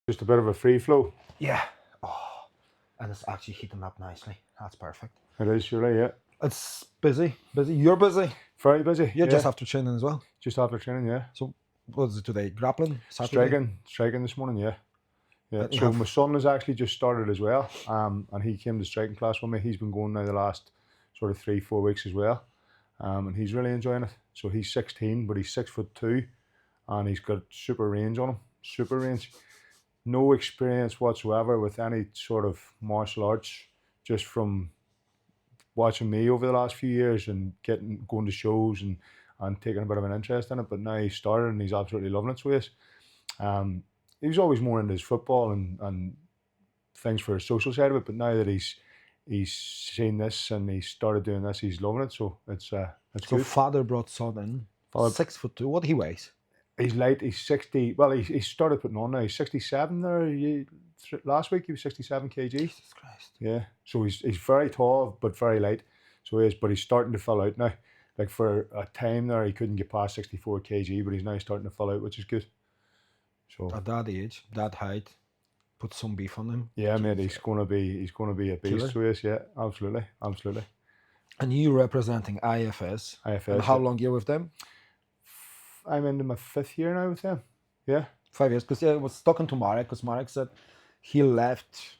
Just a bit of a free flow. Yeah. Oh, and it's actually heating up nicely. That's perfect. It is, surely, yeah. It's busy. You're busy. Very busy. You're just after training as well. Just after training, yeah. So what is it today? Grappling? Saturday? Striking this morning, yeah. Yeah. So my son has actually just started as well. And he came to striking class with me. He's been going now the last sort of 3-4 weeks as well. And he's really enjoying it. So he's 16, but he's 6'2", and he's got super range on him. Super range. No experience whatsoever with any sort of martial arts, just from watching me over the last few years and going to shows and taking a bit of an interest in it. But now he's started and he's absolutely loving it. So he was always more into his football and things for his social side of it. But now that he's seen this and he's started doing this, he's loving it. So it's good. So father brought son in. 6'2". What he weighs? He's light. He's 60. Well, he started putting on now. He's 67 there. Last week he was 67 kg. Jesus Christ. Yeah. So he's very tall but very light. So he is. But he's starting to fill out now. Like for a time there, he couldn't get past 64 kg, but he's now starting to fill out, which is good. So at that age, that height, put some beef on him. Yeah, mate. He's gonna be a beast. So he is. Yeah, absolutely. And you representing IFS. IFS. And how long you with them? I'm into my 5th year now with them. Yeah. 5 years. Because I was talking to Marek, because Marek said he left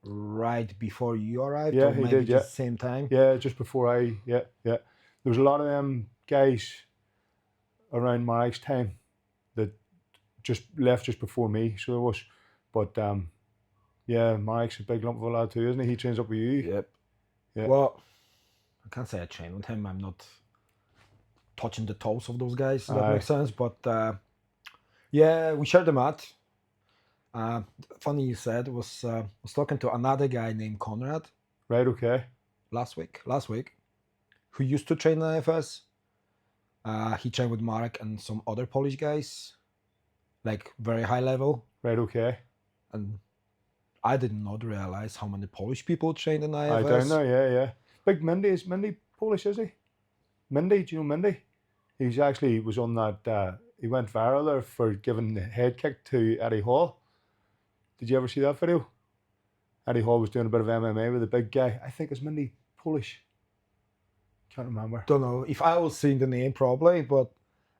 right before you arrived. Yeah, or he maybe did. Yeah. Just same time. Yeah, just before I. Yeah. There was a lot of them guys around Marek's time that just left just before me. So there was, but yeah, Marek's a big lump of a lad too, isn't he? He trains up with you. Yep. Yeah. Well, I can't say I train with him. I'm not touching the toes of those guys. That makes sense. But yeah, we shared the mat. Funny you said, was talking to another guy named Conrad. Right. Okay. Last week, who used to train in IFS. He trained with Marek and some other Polish guys, like very high level. Right. Okay. And I did not realize how many Polish people trained in IFS. I don't know. Yeah. Big Mindy, is Mindy Polish? Is he? Mindy, do you know Mindy? He's actually was on that. He went viral there for giving the head kick to Eddie Hall. Did you ever see that video? Eddie Hall was doing a bit of MMA with a big guy. I think it's Mindy Polish. Can't remember. Don't know. If I was seeing the name, probably, but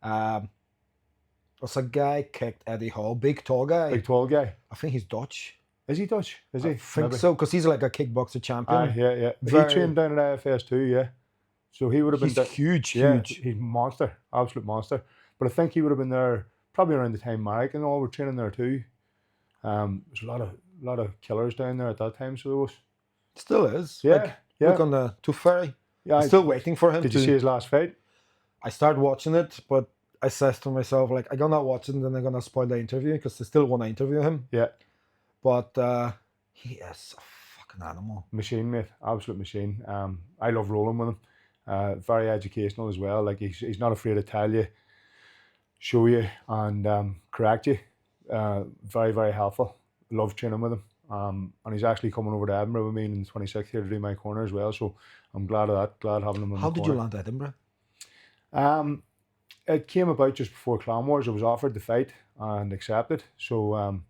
was a guy kicked Eddie Hall, big tall guy. I think he's Dutch. Is he Dutch? Is he? I think so, because he's like a kickboxer champion. Yeah. He trained down at IFS too, yeah. So he would have been... He's huge. He's a monster, absolute monster. But I think he would have been there probably around the time Marek and all were training there too. There's a lot of killers down there at that time, so there was. Still is. Yeah. Look on the Tooth Fairy. Yeah, I'm still waiting for him. Did you see his last fight? I started watching it, but I said to myself, like, I'm gonna watch it and then I'm gonna spoil the interview because I still want to interview him. Yeah. But he is a fucking animal. Machine, mate. Absolute machine. I love rolling with him. Very educational as well. Like he's not afraid to tell you, show you, and correct you. Very, very helpful. Love training with him. And he's actually coming over to Edinburgh with me on the 26th here to do my corner as well. So I'm glad of that. Glad having him in the corner. How did you land Edinburgh? It came about just before Clan Wars. I was offered the fight and accepted. So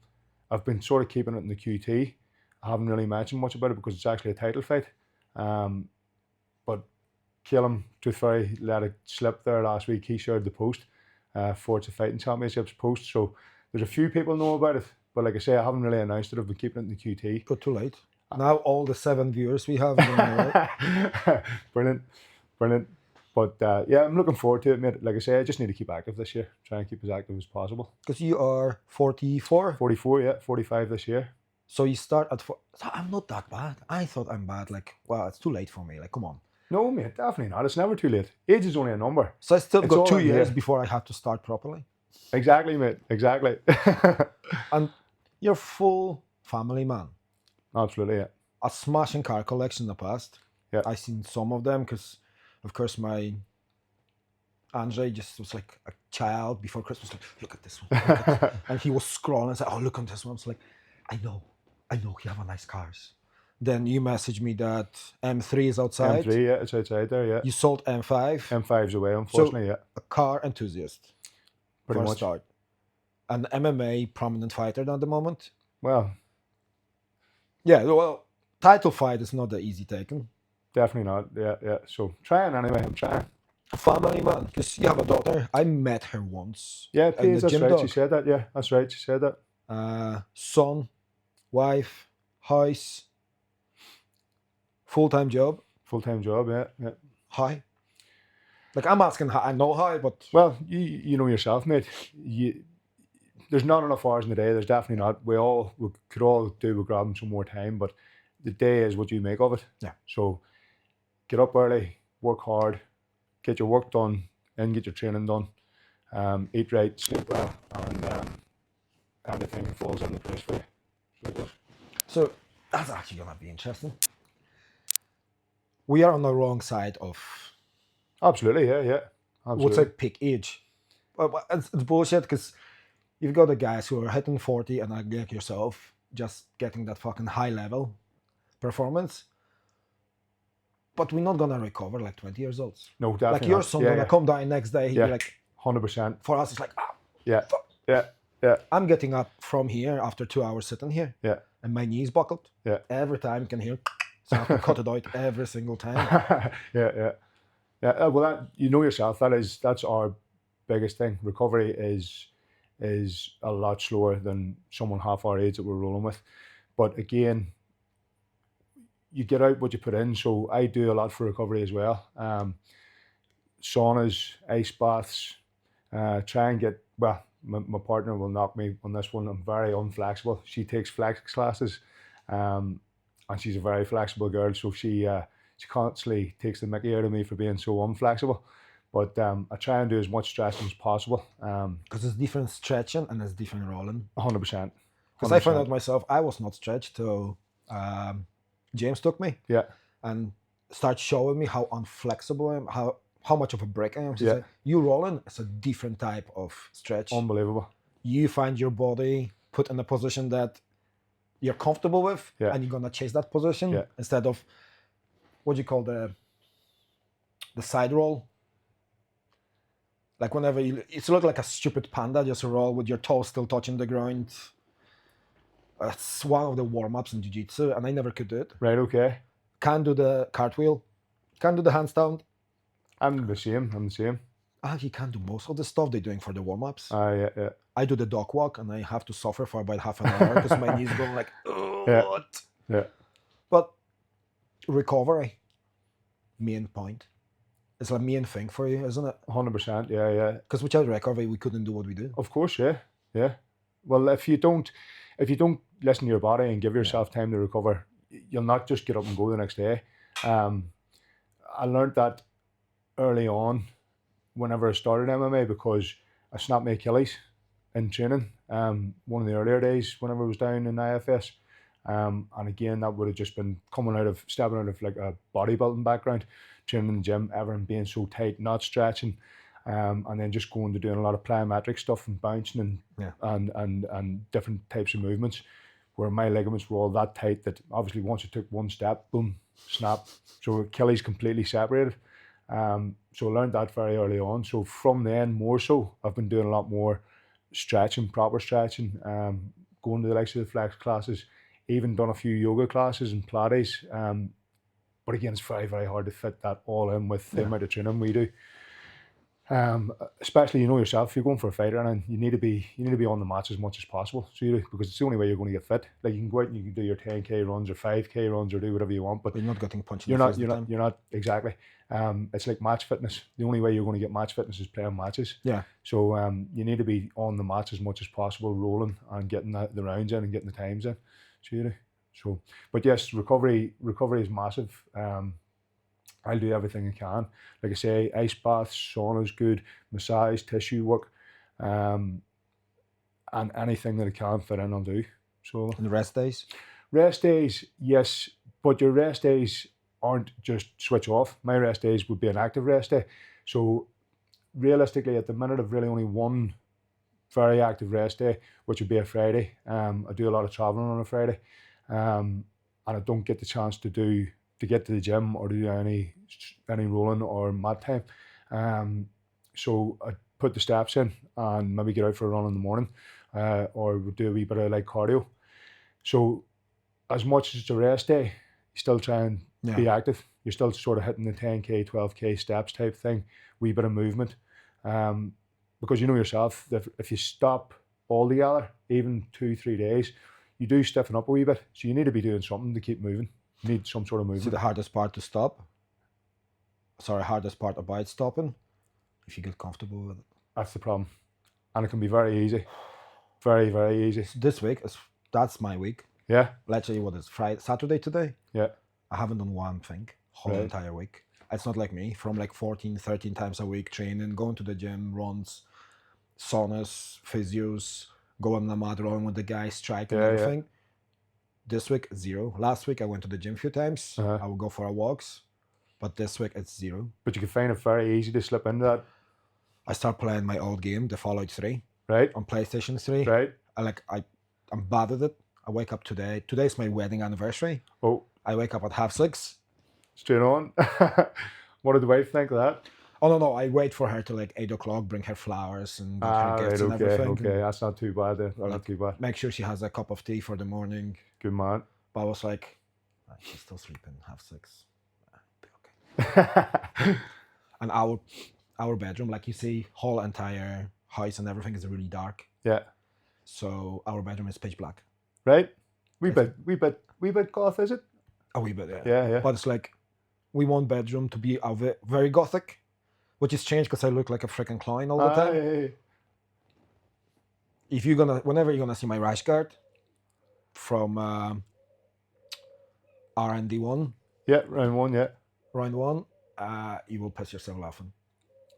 I've been sort of keeping it in the QT. I haven't really mentioned much about it because it's actually a title fight. But Calum Tooth Fairy let it slip there last week. He shared the post for it's a fighting championships post. So there's a few people know about it. But like I say, I haven't really announced it. I've been keeping it in the QT. But too late. Now all the 7 viewers we have. Brilliant. But yeah, I'm looking forward to it, mate. Like I say, I just need to keep active this year. Try and keep as active as possible. Because you are 44? 44, yeah. 45 this year. So you start at... I'm not that bad. I thought I'm bad. Like, wow, it's too late for me. Like, come on. No, mate, definitely not. It's never too late. Age is only a number. So I still got 2 years before I had to start properly. Exactly, mate. Exactly. And you're full family man. Absolutely, yeah. A smashing car collection in the past. Yeah. I've seen some of them because, of course, my Andre just was like a child before Christmas. Like, look at this one. And he was scrolling and said, oh, look at this one. I was like, I know, you have a nice cars. Then you messaged me that M3 is outside. M3, yeah, it's outside there, yeah. You sold M5. M5's away, unfortunately, so, yeah. A car enthusiast. Pretty much. Start. an MMA prominent fighter at the moment. Well, Yeah, well, title fight is not that easy taken. definitely not. Yeah. So trying anyway. I'm trying. Family man, because you have a daughter. I met her once. Yeah, In Paige, the that's gym right. dog. She said that. Yeah, that's right. She said that. Son, wife, house, full-time job. Full-time job. Yeah. How? Like, I'm asking how I know how, but Well, you know yourself, mate. There's not enough hours in the day. There's definitely not. We could all do with grabbing some more time, but the day is what you make of it. Yeah. So get up early, work hard, get your work done, and get your training done. Eat right, sleep well, and everything falls into place for you. so that's actually gonna be interesting. We are on the wrong side of Absolutely, yeah. Absolutely. what's like peak age. But it's bullshit because you've got the guys who are hitting 40 and like yourself, just getting that fucking high level performance. But we're not gonna recover like 20 years old. No, definitely Like your not. son Yeah, gonna yeah. come down next day, he'll be Yeah. like, 100%. for us, it's like, Yeah, fuck. yeah. I'm getting up from here after 2 hours sitting here, Yeah. and my knees buckled. Yeah. Every time you can hear, so I have to cut it out every single time. Yeah. Well, that, you know yourself. That's our biggest thing. Recovery is a lot slower than someone half our age that we're rolling with. But again, you get out what you put in. So I do a lot for recovery as well. Saunas, ice baths. Try and get, well, my partner will knock me on this one. I'm very unflexible. She takes flex classes, and she's a very flexible girl. So she constantly takes the mickey out of me for being so unflexible. But I try and do as much stretching as possible. Because it's different stretching and it's different rolling. 100%. Because I found out myself, I was not stretched till James took me. Yeah. And started showing me how unflexible I am, how much of a brick I am. So Yeah. it's like, you rolling, it's a different type of stretch. Unbelievable. You find your body put in a position that you're comfortable with, Yeah. and you're gonna chase that position Yeah. instead of what do you call the side roll. Like whenever it's look like a stupid panda, just a roll with your toes still touching the ground. That's one of the warm-ups in jiu-jitsu, and I never could do it. Right, okay. Can't do the cartwheel, can't do the handstand. I'm the same. I actually can't do most of the stuff they're doing for the warm-ups. Yeah. I do the dog walk, and I have to suffer for about half an hour because my knees going like, Yeah. what? Yeah. But recovery, main point. It's a main thing for you, isn't it? 100%. Yeah. Because without recovery, we couldn't do what we do. Of course, yeah. Well, if you don't listen to your body and give yourself time to recover, you'll not just get up and go the next day. I learned that early on, whenever I started MMA, because I snapped my Achilles in training. One of the earlier days, whenever I was down in IFS, and again, that would have just been stepping out of like a bodybuilding background, training in the gym, everything being so tight, not stretching. And then just going to doing a lot of plyometric stuff and bouncing and different types of movements, where my ligaments were all that tight that obviously once you took one step, boom, snap. So Achilles completely separated. So I learned that very early on. So from then, more so, I've been doing a lot more stretching, proper stretching, going to the likes of the flex classes, even done a few yoga classes and Pilates. But again, it's very, very hard to fit that all in with the amount of training we do. Especially, you know yourself, if you're going for a fight, and you need to be on the mats as much as possible. So because it's the only way you're going to get fit. Like you can go out and you can do your 10k runs or 5k runs or do whatever you want, but you're not getting punched. You're not exactly. It's like match fitness. The only way you're going to get match fitness is playing matches. Yeah. So you need to be on the mats as much as possible, rolling and getting the rounds in and getting the times in. So, but yes, recovery is massive. I'll do everything I can. Like I say, ice baths, sauna's good, massage, tissue work, and anything that I can fit in, I'll do. So. And the rest days? Rest days, yes, but your rest days aren't just switch off. My rest days would be an active rest day. So realistically, at the minute, I've really only one very active rest day, which would be a Friday. I do a lot of traveling on a Friday, and I don't get the chance to get to the gym or do any rolling or mat time. So I put the steps in and maybe get out for a run in the morning, or do a wee bit of like cardio. So as much as it's a rest day, you still try and be active. You're still sort of hitting the 10K, 12K steps type thing, wee bit of movement. Because you know yourself, that if you stop altogether, even 2-3 days, you do stiffen up a wee bit. So you need to be doing something to keep moving. You need some sort of movement. So the hardest part to stop? Sorry, hardest part about stopping? If you get comfortable with it. That's the problem. And it can be very easy. Very, very easy. So this week, that's my week. Yeah. Literally, what is Friday, Saturday today? Yeah. I haven't done one thing whole entire week. It's not like me, from like 14, 13 times a week training, going to the gym, runs, saunas, physios, going on the mat, rolling with the guys, striking, everything. This week, 0. Last week, I went to the gym a few times. I would go for walks. But this week, it's 0. But you can find it very easy to slip into that. I start playing my old game, the Fallout 3. Right. On PlayStation 3. Right. I'm bad at it. I wake up today. Today's my wedding anniversary. Oh. I wake up at 6:30. Straight on. What did the wife think of that? Oh, no. I wait for her to like 8 o'clock, bring her flowers and her gifts and everything. Okay, that's not too bad then. Not too bad. Make sure she has a cup of tea for the morning. Good man. But I was like, she's still sleeping, 6:30. Okay. And our bedroom, like you see, whole entire house and everything is really dark. Yeah. So our bedroom is pitch black. Right. Wee bit goth, is it? A wee bit, yeah. Yeah. But it's like, we want bedroom to be very gothic, which is strange because I look like a freaking clown all the time. Yeah. If whenever you're gonna see my rash guard from R&D1. Yeah, round 1, yeah. Round 1, you will piss yourself laughing.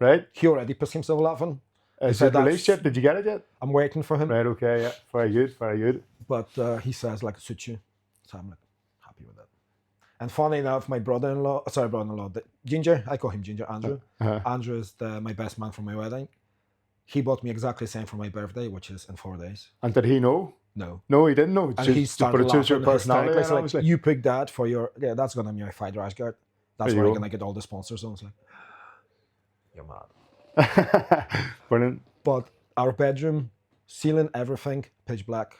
Right. He already pissed himself laughing. Is it released yet? Did you get it yet? I'm waiting for him. Right, okay, yeah. Very good, very good. But he says, like, suits you. So I'm like, happy with that. And funny enough, my brother-in-law, Ginger, I call him Ginger, Andrew. Andrew is my best man for my wedding. He bought me exactly the same for my birthday, which is in 4 days. And did he know? No. No, he didn't know. And he started laughing your personality. It's like, you picked that for your... Yeah, that's going to be my fight rash guard. That's where you're going to get all the sponsors on. It's like, you're mad. Brilliant. But our bedroom, ceiling, everything, pitch black.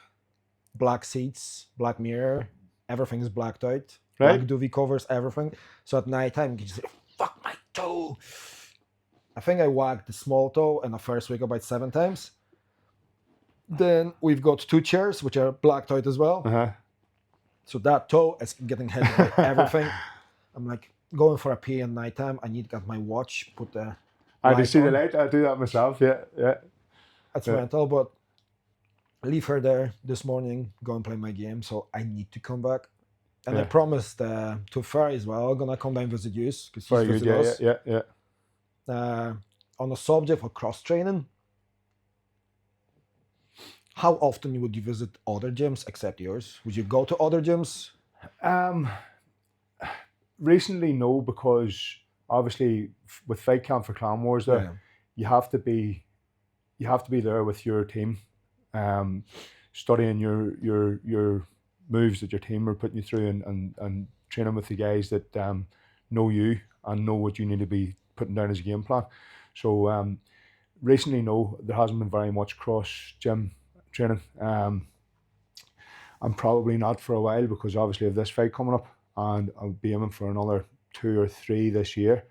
Black seats, black mirror, everything is blacked out. Right. Black duvet covers, everything. So at night time, you just say, fuck my toe. I think I wagged the small toe in the first week about 7 times. Then we've got 2 chairs, which are blacked out as well. So that toe is getting hit by everything. I'm like, going for a pee at night time, I need to get my watch, put the I do see the light. I do that myself, yeah. It's mental, but I leave her there this morning, go and play my game, so I need to come back. And I promised to Ferry as well, I'm going to come down and visit you, because she's visited us. Yeah. On the subject of cross-training, how often would you visit other gyms except yours? Would you go to other gyms? Recently, no, because obviously with Fight Camp for Clan Wars there, you have to be there with your team, studying your moves that your team are putting you through, and training with the guys that know you and know what you need to be putting down as a game plan. So recently, no, there hasn't been very much cross gym training. I'm probably not for a while, because obviously of this fight coming up, and I'll be aiming for another 2 or 3 this year.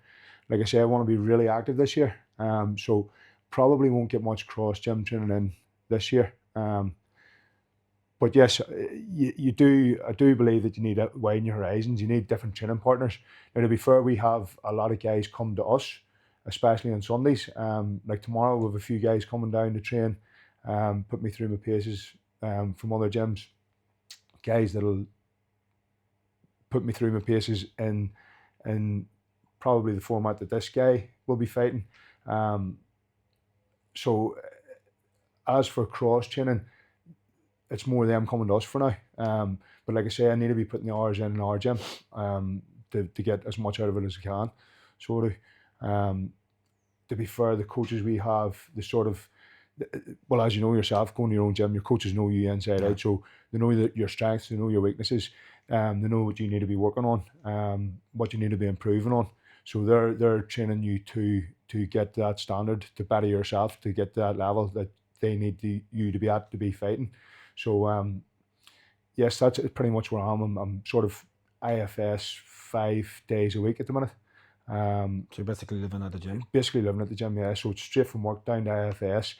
Like I say, I want to be really active this year. So probably won't get much cross gym training in this year. But yes, I do believe that you need to widen your horizons. You need different training partners. Now, to be fair, we have a lot of guys come to us, especially on Sundays. Like tomorrow, we have a few guys coming down to train, put me through my paces from other gyms. Guys that'll put me through my paces in probably the format that this guy will be fighting. So as for cross training, it's more them coming to us for now. But like I say, I need to be putting the hours in our gym to get as much out of it as I can. So to be fair, the coaches we have, the sort of, well, as you know yourself, going to your own gym, your coaches know you inside out, so they know your strengths, they know your weaknesses, they know what you need to be working on, what you need to be improving on. So they're training you to to get that standard, to better yourself, to get to that level that they need you to be at to be fighting. So yes, that's pretty much where I am. I'm sort of IFS 5 days a week at the minute. So you're basically living at the gym? Basically living at the gym, yeah. So it's straight from work down to IFS.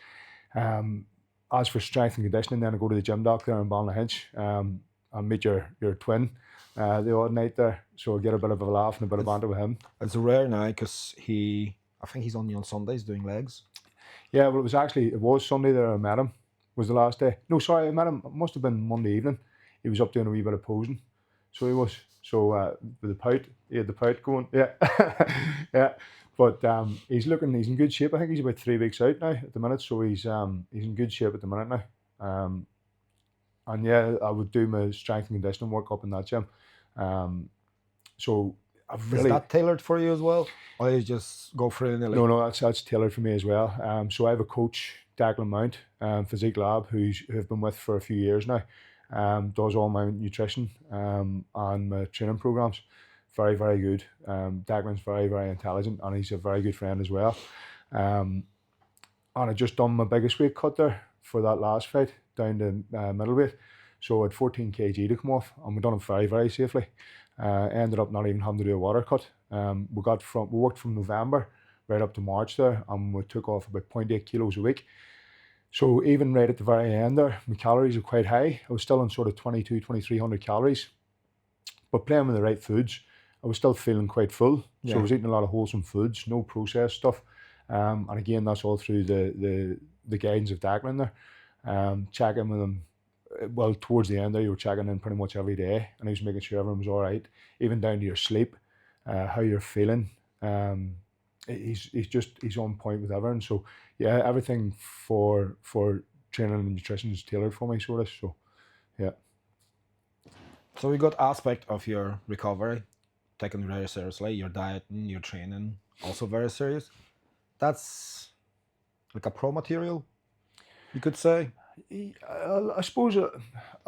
As for strength and conditioning, then I go to the gym doc there in Ballynahinch. I meet your twin the odd night there, so I get a bit of a laugh and a bit of banter with him. It's rare now because I think he's only on Sundays doing legs. Yeah, well, it was Sunday there I met him, was the last day. No, sorry, I met him, it must have been Monday evening. He was up doing a wee bit of posing, so he was. So with the pout, he had the pout going, yeah. Yeah. But he's in good shape. I think he's about 3 weeks out now at the minute, so he's in good shape at the minute now. And yeah, I would do my strength and conditioning work up in that gym. So I've really... Is that tailored for you as well? Or you just go for it? No, that's tailored for me as well. So I have a coach, Declan Mount, Physique Lab, who I've been with for a few years now. Does all my nutrition and my training programs. Very, very good. Declan's very, very intelligent, and he's a very good friend as well. And I just done my biggest weight cut there for that last fight, down to middleweight. So I had 14 kg to come off, and we done it very, very safely. Ended up not even having to do a water cut. We worked from November right up to March there, and we took off about 0.8 kilos a week. So even right at the very end there, my calories are quite high. I was still on sort of 2,300 calories, but playing with the right foods, I was still feeling quite full. Yeah. So I was eating a lot of wholesome foods, no processed stuff. And again, that's all through the guidance of Declan there. Checking with him, well, towards the end there, you were checking in pretty much every day, and he was making sure everyone was all right, even down to your sleep, how you're feeling. He's on point with everything. So yeah, everything for training and nutrition is tailored for me, sort of. So yeah. So we got aspect of your recovery taken very seriously. Your diet and your training also very serious. That's like a pro material, you could say. I suppose a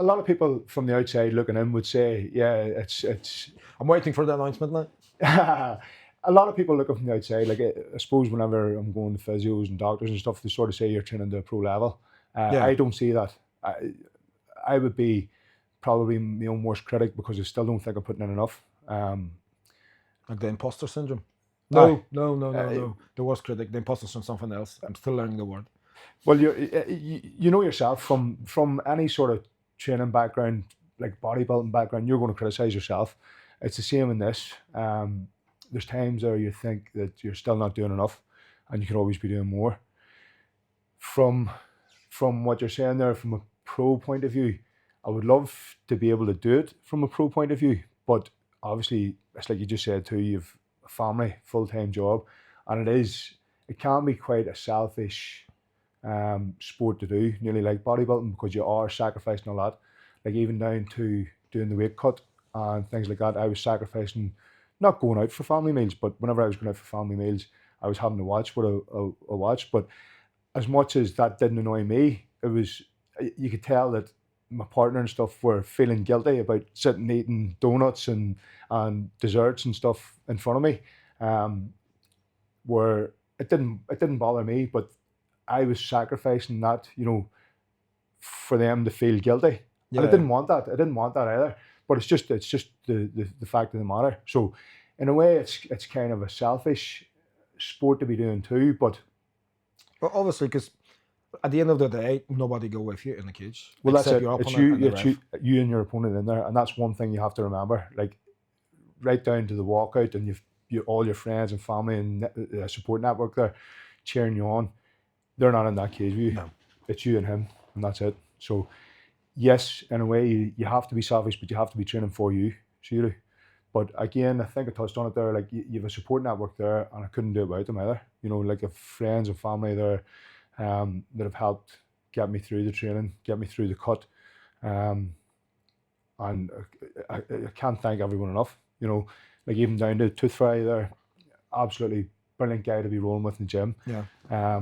lot of people from the outside looking in would say, yeah, it's. I'm waiting for the announcement now. A lot of people looking from the outside, like I suppose whenever I'm going to physios and doctors and stuff, they sort of say you're training to a pro level. Yeah. I don't see that. I would be probably my own worst critic because I still don't think I'm putting in enough. Like the imposter syndrome? No. The worst critic, the imposter syndrome, something else. I'm still learning the word. Well, you know yourself from any sort of training background, like bodybuilding background, you're going to criticize yourself. It's the same in this. There's times there you think that you're still not doing enough, and you could always be doing more. From what you're saying there, from a pro point of view, I would love to be able to do it from a pro point of view, but obviously, it's like you just said too, you've a family, full-time job, and it can be quite a selfish sport to do, nearly like bodybuilding, because you are sacrificing a lot. Like even down to doing the weight cut and things like that, I was sacrificing, not going out for family meals, but whenever I was going out for family meals, I was having to watch what I watched. But as much as that didn't annoy me, you could tell that my partner and stuff were feeling guilty about sitting eating donuts and desserts and stuff in front of me. Where it didn't bother me, but I was sacrificing that, for them to feel guilty. Yeah. And I didn't want that. I didn't want that either. But it's just the fact of the matter. So in a way, it's kind of a selfish sport to be doing too. But well, obviously, because at the end of the day, nobody go with you in the cage. Well, that's it. It's you and your opponent in there, and that's one thing you have to remember. Like right down to the walkout, and you all your friends and family and support network there cheering you on. They're not in that cage with you. No. It's you and him, and that's it. So yes, in a way, you have to be selfish, but you have to be training for you. So you do. But again, I think I touched on it there. Like you have a support network there, and I couldn't do it without them either. Like of friends and family there that have helped get me through the training, get me through the cut, and I can't thank everyone enough. Like even down to Tooth Fairy there, absolutely brilliant guy to be rolling with in the gym. Yeah.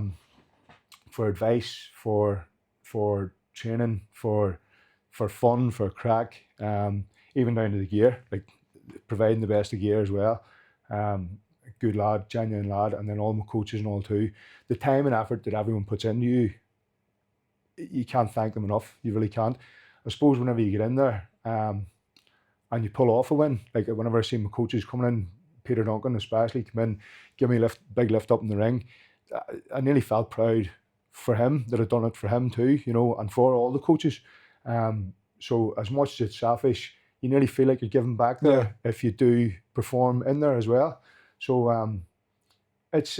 For advice, for training, for fun, for crack, even down to the gear, like providing the best of gear as well. good lad, genuine lad, and then all my coaches and all too. The time and effort that everyone puts into you can't thank them enough. You really can't. I suppose whenever you get in there and you pull off a win, like whenever I see my coaches coming in, Peter Duncan especially, come in, give me a big lift up in the ring, I nearly felt proud for him that I'd done it for him too, you know, and for all the coaches. So as much as it's selfish, you nearly feel like you're giving back there if you do perform in there as well. So it's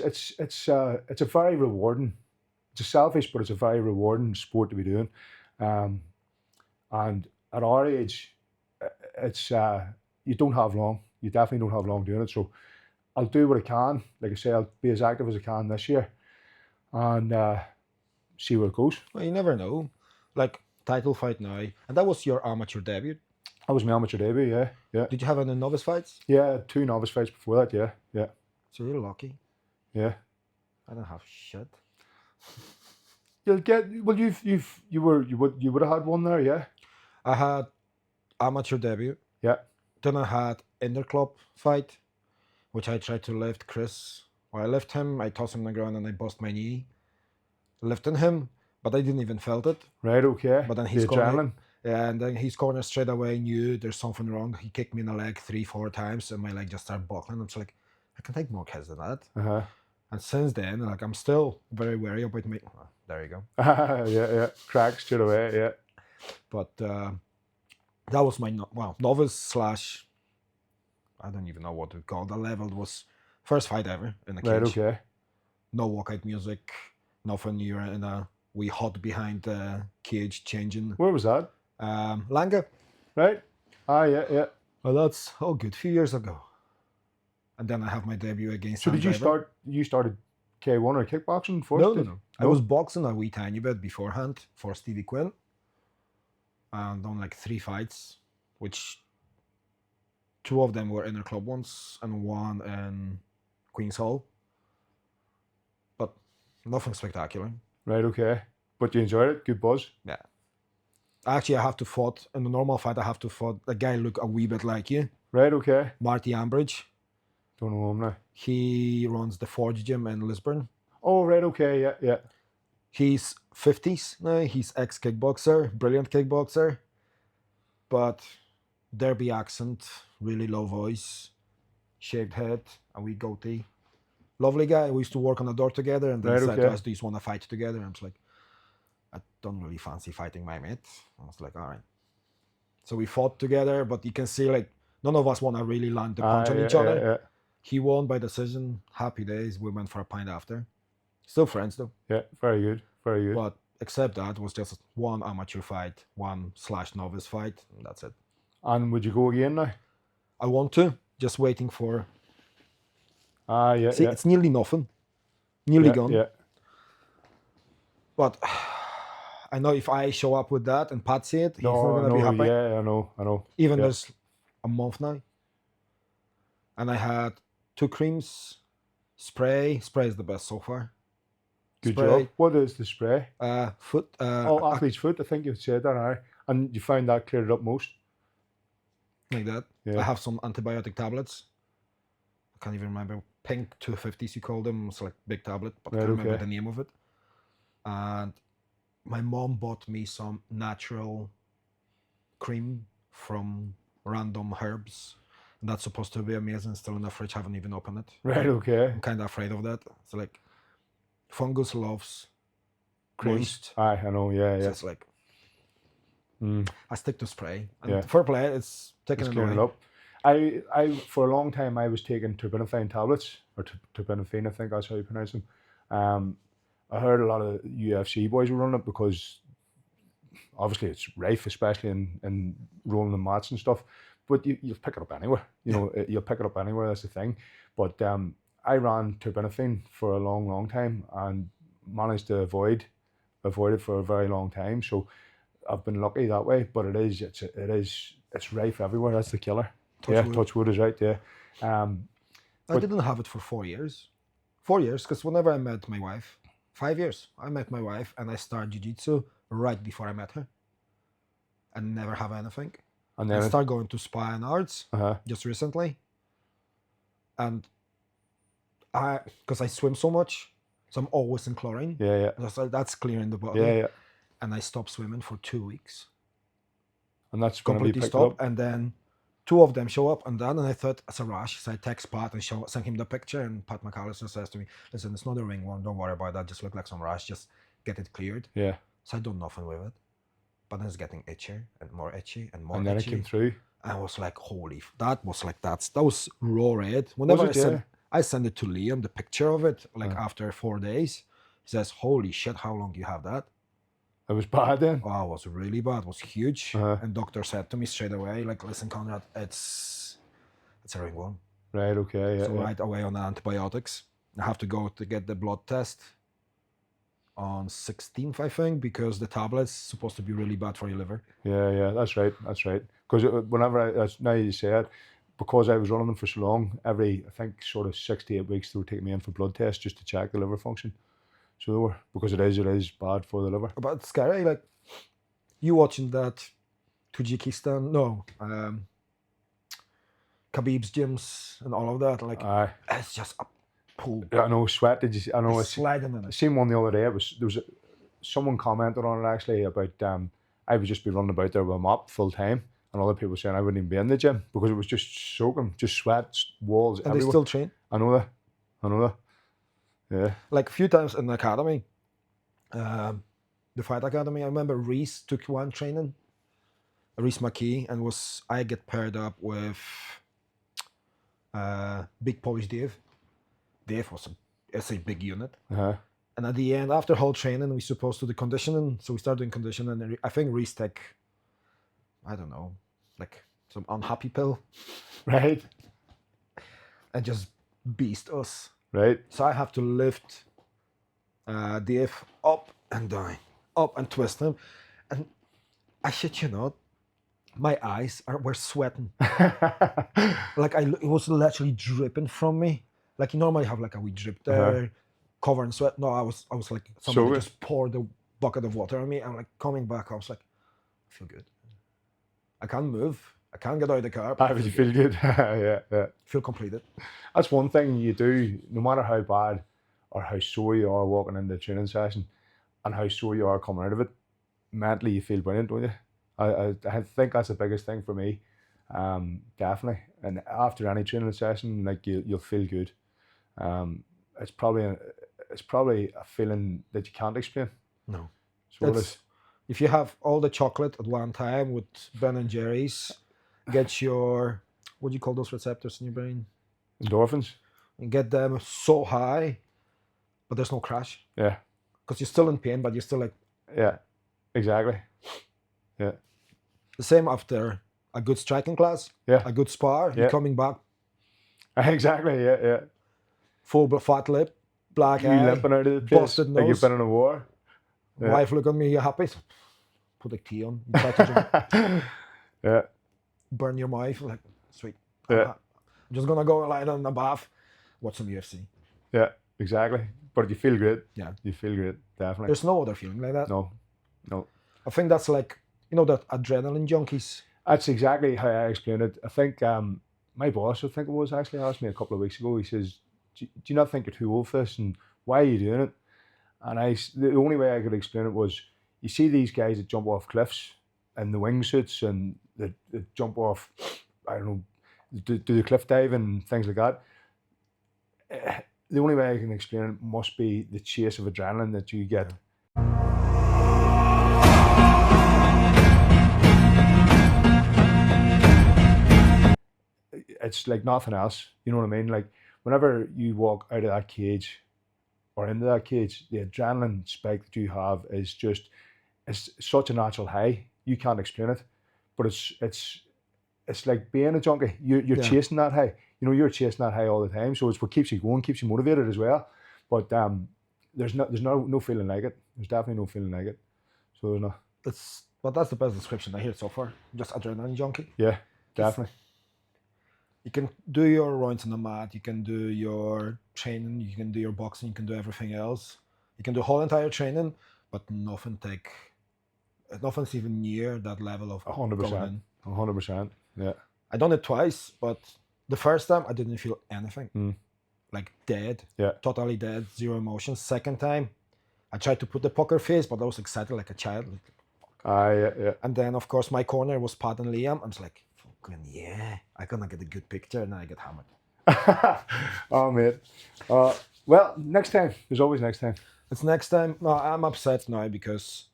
a very rewarding. It's a selfish, but it's a very rewarding sport to be doing. And at our age, it's you don't have long. You definitely don't have long doing it. So I'll do what I can. Like I say, I'll be as active as I can this year, and see where it goes. Well, you never know. Like title fight now, and that was your amateur debut. That was my amateur debut. Yeah. Did you have any novice fights? Yeah, 2 novice fights before that. Yeah. So you're lucky. Yeah. I don't have shit. You'll get. Well, you would have had one there. Yeah. I had amateur debut. Yeah. Then I had interclub fight, which I tried to lift Chris. Well, I lift him, I toss him on the ground, and I bust my knee, lifting him, but I didn't even felt it. Right. Okay. But then the adrenaline. And then his corner straight away knew there's something wrong. He kicked me in the leg 3-4 times, and my leg just started buckling. It's like, I can take more hits than that. And since then, like, I'm still very wary about me. Oh, there you go. Yeah. Cracks straight away. Yeah. But that was my novice / I don't even know what to call that level. It was first fight ever in the cage. Right. Okay. No walkout music, nothing. You're in a wee hut behind the cage changing. Where was that? Langa. Right. Yeah. Well, that's good. Few years ago. And then I have my debut against. So did you start? You started K1 or kickboxing first? No. I was boxing a wee tiny bit beforehand for Stevie Quinn. And done like 3 fights, which 2 of them were inner club ones and 1 in Queen's Hall. But nothing spectacular. Right, okay. But you enjoyed it? Good buzz? Yeah. Actually, I have to fight. In the normal fight, I have to fight a guy look a wee bit like you. Right, okay. Marty Ambridge. Don't know him now. He runs the Forge Gym in Lisburn. Oh, right, okay, yeah. He's 50s now. He's ex-kickboxer, brilliant kickboxer. But derby accent, really low voice, shaved head, a wee goatee. Lovely guy. We used to work on the door together, and then said to us, "Do you want to fight together?" And I was like, I don't really fancy fighting my mate. I was like, all right. So we fought together, but you can see like none of us want to really land the punch on each other. Yeah. He won by decision. Happy days. We went for a pint after. Still friends though. Yeah, very good. But except that, it was just 1 amateur fight, 1 / novice fight, and that's it. And would you go again now? I want to. Just waiting for. Yeah. See, it's nearly nothing. Nearly gone. Yeah. But I know if I show up with that and Pat see it, he's not going to be happy. Yeah, I know. Even there's a month now. And I had 2 creams, spray. Spray is the best so far. Good job. What is the spray? Foot. Athlete's foot. I think you said that, right? And you found that cleared it up most? Like that. Yeah. I have some antibiotic tablets. I can't even remember. Pink 250s, you call them. It's like big tablet, but I can't remember the name of it. And my mom bought me some natural cream from random herbs. And that's supposed to be amazing. Still in the fridge. Haven't even opened it. Right, okay. I'm kind of afraid of that. It's like fungus loves moist. I know, yeah. So it's like I stick to spray. And fair play, it's taking it away. Up. I for a long time I was taking terbinafine tablets, or terbinafine, I think that's how you pronounce them. I heard a lot of UFC boys were running it because obviously it's rife, especially in rolling the mats and stuff. But you'll pick it up anywhere. You know, you'll pick it up anywhere. That's the thing. But I ran terbinafine for a long time and managed to avoid it for a very long time. So I've been lucky that way. But it's rife everywhere. That's the killer. Touch wood is right. Yeah. I didn't have it for 4 years. 4 years, because whenever I met my wife, 5 years, I met my wife and I started jiu-jitsu right before I met her. I never have anything. And then I started going to spa and arts just recently. And Because I swim so much, so I'm always in chlorine. Yeah. That's clearing the body. Yeah. And I stopped swimming for 2 weeks. And that's going to be Completely picked stopped. up. And then 2 of them show up and then, and I thought it's a rash. So I text Pat and sent him the picture, and Pat McAllister says to me, listen, it's not a ringworm, don't worry about that, just look like some rash, just get it cleared. Yeah. So I done nothing with it. But then it's getting itchy and more itchy and more And then itchy. it came through. I was like, holy, that was raw red. Whenever I send it to Liam, the picture of it, like after 4 days, he says, holy shit, how long do you have that? It was bad then? Oh, it was really bad. It was huge. And doctor said to me straight away, like, listen, Conrad, it's a ringworm. Right, okay. Yeah, so right away on antibiotics. I have to go to get the blood test on 16th, I think, because the tablet's supposed to be really bad for your liver. Yeah, that's right. Because whenever now you say it, because I was running them for so long, every, I think, sort of 6 to 8 weeks, they were taking me in for blood tests just to check the liver function. So they were, because it is bad for the liver. But it's scary, like, you watching that Tajikistan, Khabib's gyms and all of that, like, it's just a pool. I know, sweat, did you see? I know, it's sliding in it. I seen one the other day, someone commented on it actually about, I would just be running about there with a mop full time, and other people saying I wouldn't even be in the gym because it was just soaking, just sweat, walls, and everywhere. They still train? I know that. Yeah. Like a few times in the academy, the fight academy, I remember Reese took one training, Reese McKee, and I get paired up with Big Polish Dave. Dave was a big unit. And at the end, after whole training, we supposed to do conditioning. So we started doing conditioning, and I think Reese took, I don't know, like some unhappy pill. Right. And just beast us. Right. So I have to lift Dave up and down, up and twist him. And I shit you not, my eyes were sweating. Like it was literally dripping from me. Like you normally have like a wee drip there, covered in sweat. No, I was like somebody just poured a bucket of water on me. And like coming back, I was like, I feel good. I can't move. I can't get out of the car. But you feel good. Yeah. Feel completed. That's one thing you do, no matter how bad or how sore you are walking into the training session and how sore you are coming out of it, mentally you feel brilliant, don't you? I think that's the biggest thing for me, definitely. And after any training session, like you'll feel good. It's probably a feeling that you can't explain. No. So if you have all the chocolate at one time with Ben and Jerry's, get your, what do you call those receptors in your brain? Endorphins. And get them so high, but there's no crash. Yeah. Because you're still in pain, but you're still like... Yeah, exactly. Yeah. The same after a good striking class, a good spar, you're coming back. Exactly, yeah. Full fat lip, black eye, limping out of the place, busted nose. like you've been in a war. Yeah. Wife look at me, you happy? Put a tea on. You try to yeah. Burn your mouth, like, sweet. Yeah. I'm just gonna go lie down in the bath, watch some UFC. Yeah, exactly. But you feel great. Yeah. You feel great, definitely. There's no other feeling like that. No. I think that's like, that adrenaline junkies. That's exactly how I explain it. I think my boss, I think it was, actually asked me a couple of weeks ago, he says, do you not think you're too old for this, and why are you doing it? And the only way I could explain it was, you see these guys that jump off cliffs in the wingsuits and they jump off, I don't know, do the cliff dive and things like that. The only way I can explain it must be the chase of adrenaline that you get. It's like nothing else, you know what I mean? Like whenever you walk out of that cage or into that cage, the adrenaline spike that you have is just, it's such a natural high. You can't explain it, but it's like being a junkie. You're chasing that high. You're chasing that high all the time. So it's what keeps you going, keeps you motivated as well. But there's no feeling like it. There's definitely no feeling like it. So there's not. But that's the best description I hear so far. Just adrenaline junkie. Yeah, definitely. You can do your rounds on the mat, you can do your training, you can do your boxing, you can do everything else. You can do whole entire training, but nothing's even near that level of 100%. 100%. Yeah. I done it twice, but the first time I didn't feel anything. like dead, Yeah. totally dead, zero emotions. Second time, I tried to put the poker face, but I was excited like a child. Yeah. And then, of course, my corner was Pat and Liam. I was like, fucking yeah, I'm gonna get a good picture, and then I get hammered. Oh, mate. Well, next time. There's always next time. It's next time. No, I'm upset now because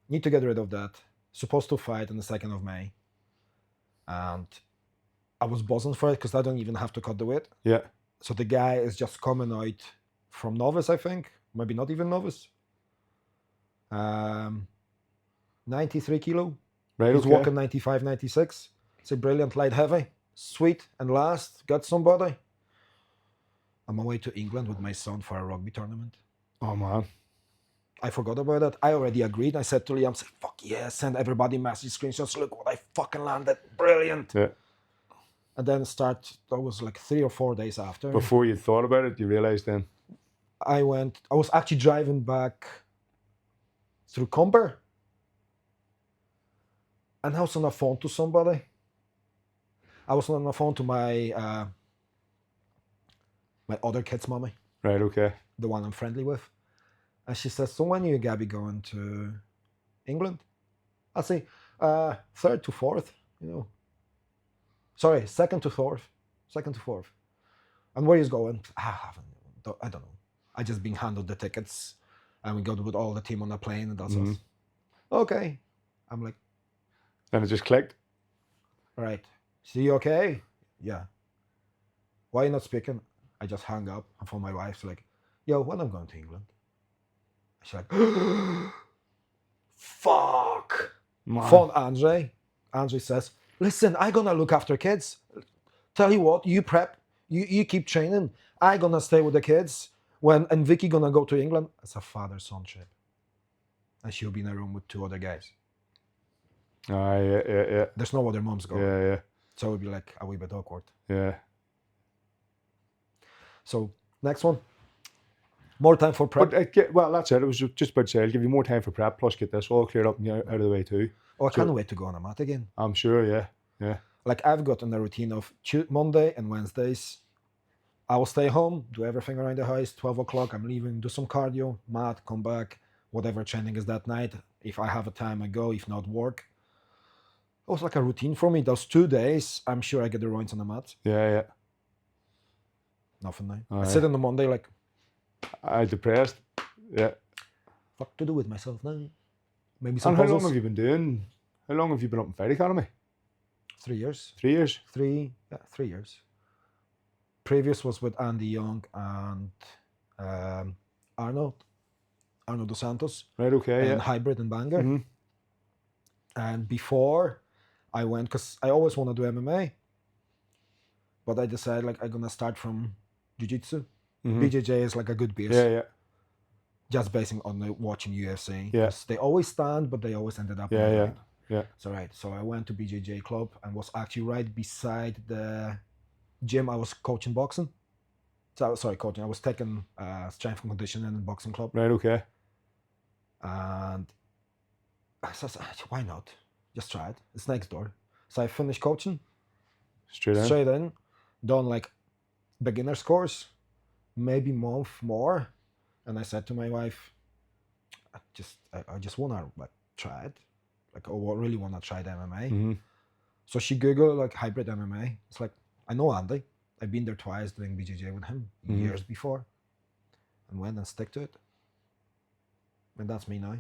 need to get rid of that. Supposed to fight on the 2nd of May. And I was buzzing for it because I don't even have to cut the weight. Yeah. So the guy is just coming out from novice, I think. Maybe not even novice. 93 kilo. Right, He's okay. walking 95, 96. It's a brilliant light heavy. Sweet and last. Got somebody. I'm away to England with my son for a rugby tournament. Oh, man. I forgot about it. I already agreed. I said to Liam, fuck yeah, send everybody message screenshots. Look what I fucking landed. Brilliant. Yeah. And then that was like 3 or 4 days after. Before you thought about it, you realised then? I was actually driving back through Comber. And I was on the phone to somebody. I was on the phone to my my other kid's mommy. Right, okay. The one I'm friendly with. And she says, so when are you, Gabby, going to England? I say, 3rd to 4th, you know. Sorry, 2nd to 4th. 2nd to 4th. And where he's going? I don't know. I just been handled the tickets. And we got with all the team on the plane and that's us. Okay. I'm like. Then it just clicked? All right. So you okay? Yeah. Why are you not speaking? I just hung up. And for my wife, she's like, yo, when I'm going to England? She's like, fuck. Phone Andre. Andre says, listen, I'm going to look after kids. Tell you what, you prep. You keep training. I'm going to stay with the kids. And Vicky going to go to England. It's a father-son trip. And she'll be in a room with 2 other guys. Yeah. There's no other moms going. Yeah. So it would be like a wee bit awkward. Yeah. So, next one. More time for prep. Well, that's it. It was just about to say, I'll give you more time for prep, plus get this all cleared up and out of the way too. Oh, I can't wait to go on a mat again. I'm sure, yeah. Like, I've gotten a routine of Monday and Wednesdays. I will stay home, do everything around the house. 12 o'clock, I'm leaving, do some cardio, mat, come back, whatever training is that night. If I have a time, I go. If not, work. It was like a routine for me. Those 2 days, I'm sure I get the rounds on the mat. Yeah. Nothing now. I sit on the Monday like... I'm depressed. Yeah. What to do with myself now? Maybe some puzzles. How long have you been doing? How long have you been up in Fight Academy? 3 years. 3 years? 3 years. Previous was with Andy Young and Arnold Dos Santos. Right, okay, and Hybrid and Banger. Mm-hmm. And before I went, because I always want to do MMA, but I decided like I'm going to start from Jiu-Jitsu. Mm-hmm. BJJ is like a good base. Yeah. Just basing on watching UFC. Yeah. They always stand, but they always ended up. Yeah. So So I went to BJJ club and was actually right beside the gym I was coaching boxing. Coaching. I was taking strength and conditioning in boxing club. Right, okay. And I said, why not? Just try it. It's next door. So I finished coaching. Straight in. Done like beginner's course. Maybe month more. And I said to my wife, I just want to like try it. Like, I really want to try the MMA. Mm-hmm. So she Googled like hybrid MMA. It's like, I know Andy. I've been there twice doing BJJ with him years before. And went and stick to it. And that's me now.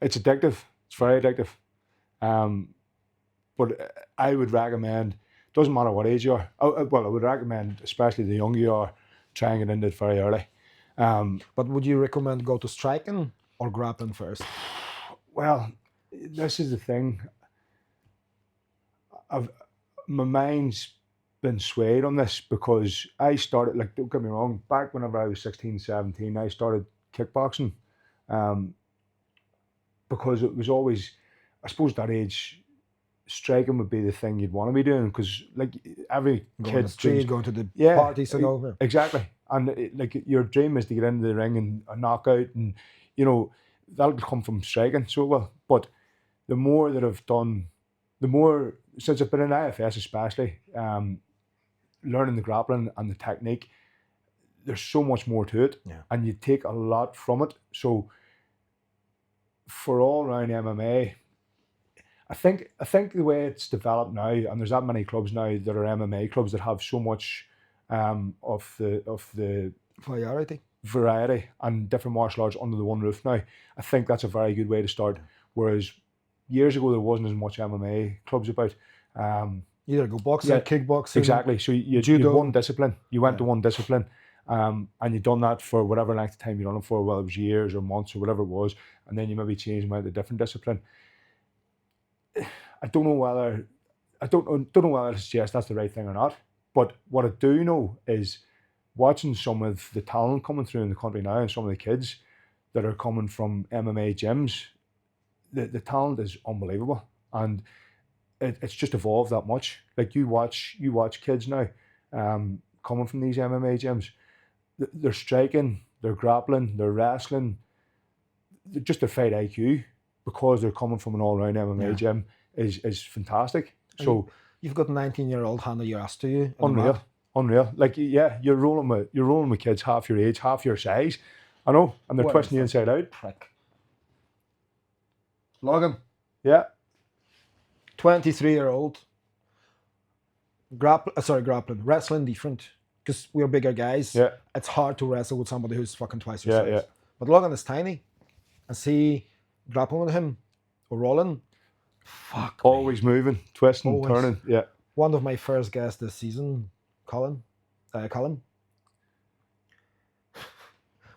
It's addictive. It's very addictive. But I would recommend, doesn't matter what age you are, I would recommend, especially the younger you are, try and get into it very early. But would you recommend go to striking or grappling first? Well, this is the thing. My mind's been swayed on this because I started, like, don't get me wrong, back whenever I was 16, 17, I started kickboxing. Because it was always, I suppose that age, striking would be the thing you'd want to be doing, because like every kid, going to the parties and all. Exactly. And like your dream is to get into the ring and a knockout, and you know that'll come from striking. So well, but the more that I've done, the more since I've been in IFS especially, learning the grappling and the technique, there's so much more to it, and you take a lot from it. So for all round MMA, I think the way it's developed now, and there's that many clubs now that are MMA clubs that have so much of the variety and different martial arts under the one roof now. I think that's a very good way to start. Whereas years ago there wasn't as much MMA clubs about. Either go boxing, kickboxing. Exactly. So you did one discipline. You went to one discipline, and you'd done that for whatever length of time you done it for, whether it was years or months or whatever it was, and then you maybe changed and went to a different discipline. I don't know whether to suggest that's the right thing or not. But what I do know is watching some of the talent coming through in the country now, and some of the kids that are coming from MMA gyms, the talent is unbelievable, and it's just evolved that much. Like you watch kids now coming from these MMA gyms, they're striking, they're grappling, they're wrestling, just their fight IQ, because they're coming from an all-round MMA gym is fantastic. And so you've got a 19-year-old handing your ass to you. Unreal. Like, yeah, you're rolling with kids half your age, half your size. I know, and they're twisting you inside out. Prick. Logan. Yeah. 23-year-old. Grappling. Wrestling different. Because we're bigger guys. Yeah. It's hard to wrestle with somebody who's fucking twice your size. Yeah. But Logan is tiny. And see, grappling with him or rolling. Fuck. Always moving, twisting, turning. Yeah. One of my first guests this season, Colin.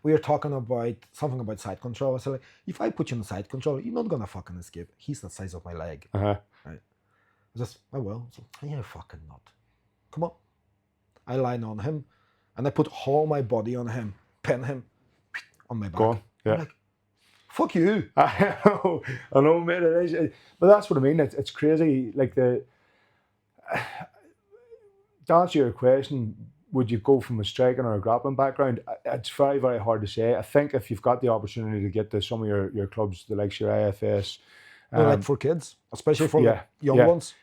We were talking about something about side control. I said, like, if I put you in side control, you're not gonna fucking escape. He's the size of my leg. Uh-huh. Right. I will. So, yeah, fucking not. Come on. I line on him, and I put all my body on him, pin him on my back. Go on. Yeah. I'm like, fuck you. I know, mate. It is, but that's what I mean. It's crazy. Like to answer your question, would you go from a striking or a grappling background? It's very, very hard to say. I think if you've got the opportunity to get to some of your clubs, the likes of your IFS, like for kids, especially for the young ones.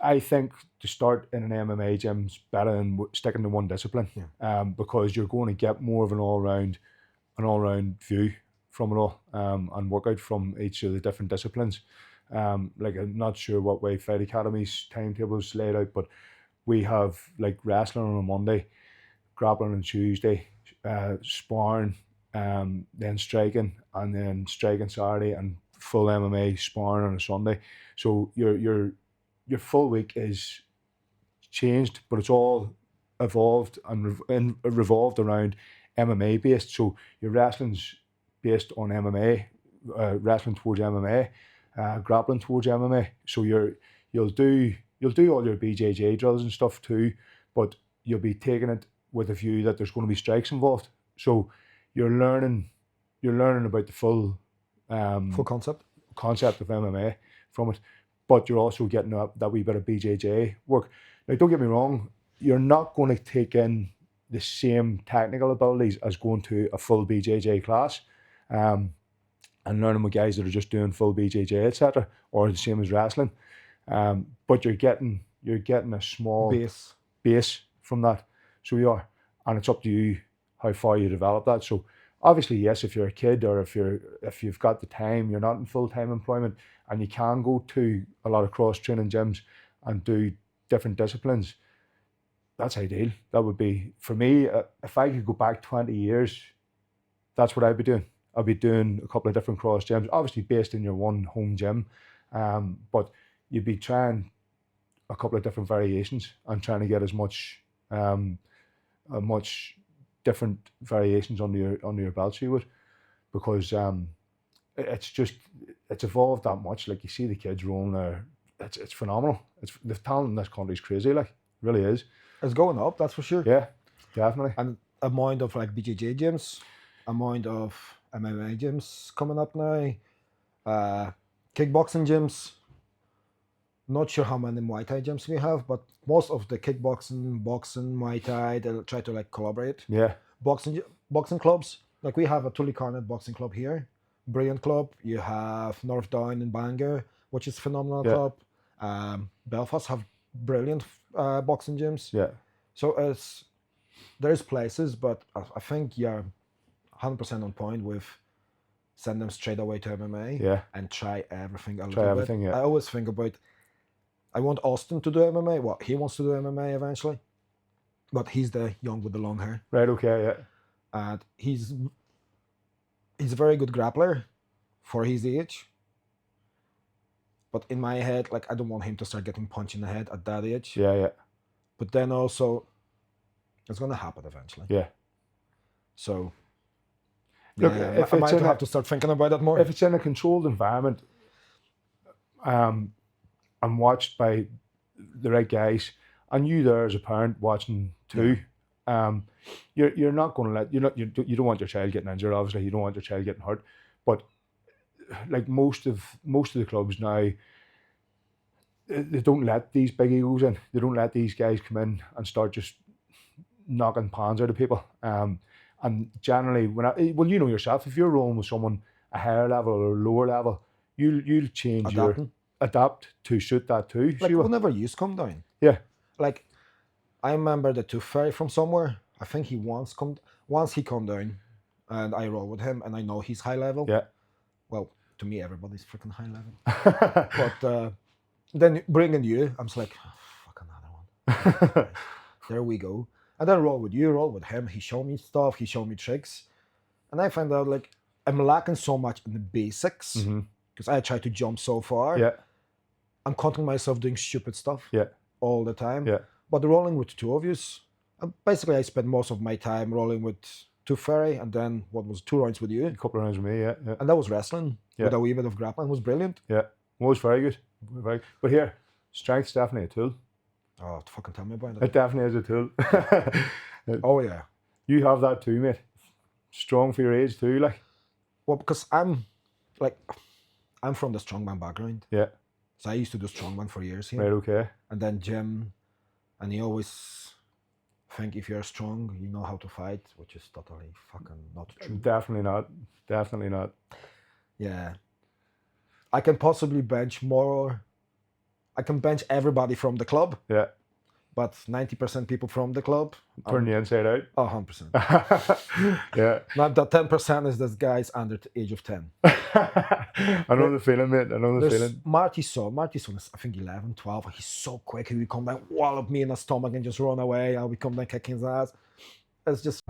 I think to start in an MMA gym is better than sticking to one discipline, because you're going to get more of an all-round view from it all, and work out from each of the different disciplines. Like, I'm not sure what way Fight Academy's timetable is laid out, but we have like wrestling on a Monday, grappling on Tuesday, sparring, then striking, and then striking Saturday, and full MMA sparring on a Sunday. So your full week is changed, but it's all evolved and revolved around MMA based. So your wrestling's based on MMA, wrestling towards MMA, grappling towards MMA. So you'll do all your BJJ drills and stuff too, but you'll be taking it with a view that there's going to be strikes involved. So you're learning about the full concept of MMA from it, but you're also getting that wee bit of BJJ work. Now, don't get me wrong, you're not going to take in the same technical abilities as going to a full BJJ class, and learning with guys that are just doing full BJJ, etc., or the same as wrestling. But you're getting a small base from that. So you are, and it's up to you how far you develop that. So obviously, yes, if you're a kid or if you've got the time, you're not in full-time employment, and you can go to a lot of cross-training gyms and do different disciplines, that's ideal. That would be, for me, if I could go back 20 years, that's what I'd be doing. I'd be doing a couple of different cross gyms, obviously based in your one home gym, but you'd be trying a couple of different variations and trying to get as much different variations under your belt so you would, because it's evolved that much. Like, you see the kids rolling there, it's phenomenal. It's the talent in this country is crazy, like, it really is. It's going up, that's for sure. Yeah, definitely. And amount of like BJJ gyms, amount of MMA gyms coming up now, kickboxing gyms. Not sure how many Muay Thai gyms we have, but most of the kickboxing, boxing, Muay Thai, they'll try to like collaborate. Yeah. Boxing clubs, like we have a Tullycarnet boxing club here, brilliant club. You have North Down in Bangor, which is a phenomenal club. Belfast have brilliant boxing gyms. Yeah. So it's there's places, but I think you're 100% on point with send them straight away to MMA Yeah. and try everything a Try little everything, bit. yeah. I always think about, I want Austin to do MMA. Well, he wants to do MMA eventually, but he's the young with the long hair. Right, okay, yeah. And he's a very good grappler for his age. But in my head, like, I don't want him to start getting punched in the head at that age. Yeah, yeah. But then also, it's going to happen eventually. Yeah. So, Look, yeah, if I it's might in have to start thinking about that more. if it's in a controlled environment, and watched by the right guys, and you there as a parent watching too, you're not going to let, you don't want your child getting injured. Obviously, you don't want your child getting hurt. But like most of the clubs now, they don't let these big egos in. They don't let these guys come in and start just knocking pans out of people. And generally, well, you know yourself, if you're rolling with someone a higher level or lower level, you'll change adapt to suit that too. Like, whenever you come down. Yeah. Like, I remember the Tooth Fairy from somewhere. I think he once he come down, and I roll with him, and I know he's high level. Yeah. Well, to me, everybody's freaking high level. But then bringing you, I'm just like, oh, fuck, another one. There we go. And then roll with you, roll with him. He showed me stuff. He showed me tricks. And I find out, like, I'm lacking so much in the basics because I try to jump so far. Yeah. I'm counting myself doing stupid stuff all the time. Yeah. But rolling with the two of you, basically I spend most of my time rolling with Tooth Fairy, and then 2 rounds with you. A couple of rounds with me, yeah. And that was wrestling with a wee bit of grappling. It was brilliant. Yeah. It was very good. But here, strength's definitely a tool. Oh, fucking tell me about it. It definitely is a tool. Oh, yeah. You have that too, mate. Strong for your age too, like. Well, because I'm from the strongman background. Yeah. So I used to do strongman for years here. Right, okay. And then gym, and you always think if you're strong, you know how to fight, which is totally fucking not true. Definitely not. Definitely not. Yeah. I can possibly bench more. I can bench everybody from the club. Yeah. But 90% people from the club turn the inside out. 100%. Yeah. Not that 10% is this guys under the age of 10. I know the feeling, mate. I know the feeling. Marty's son is, I think, 11, 12. He's so quick. He will come down, wallop me in the stomach and just run away. I'll be come down kicking his ass. It's just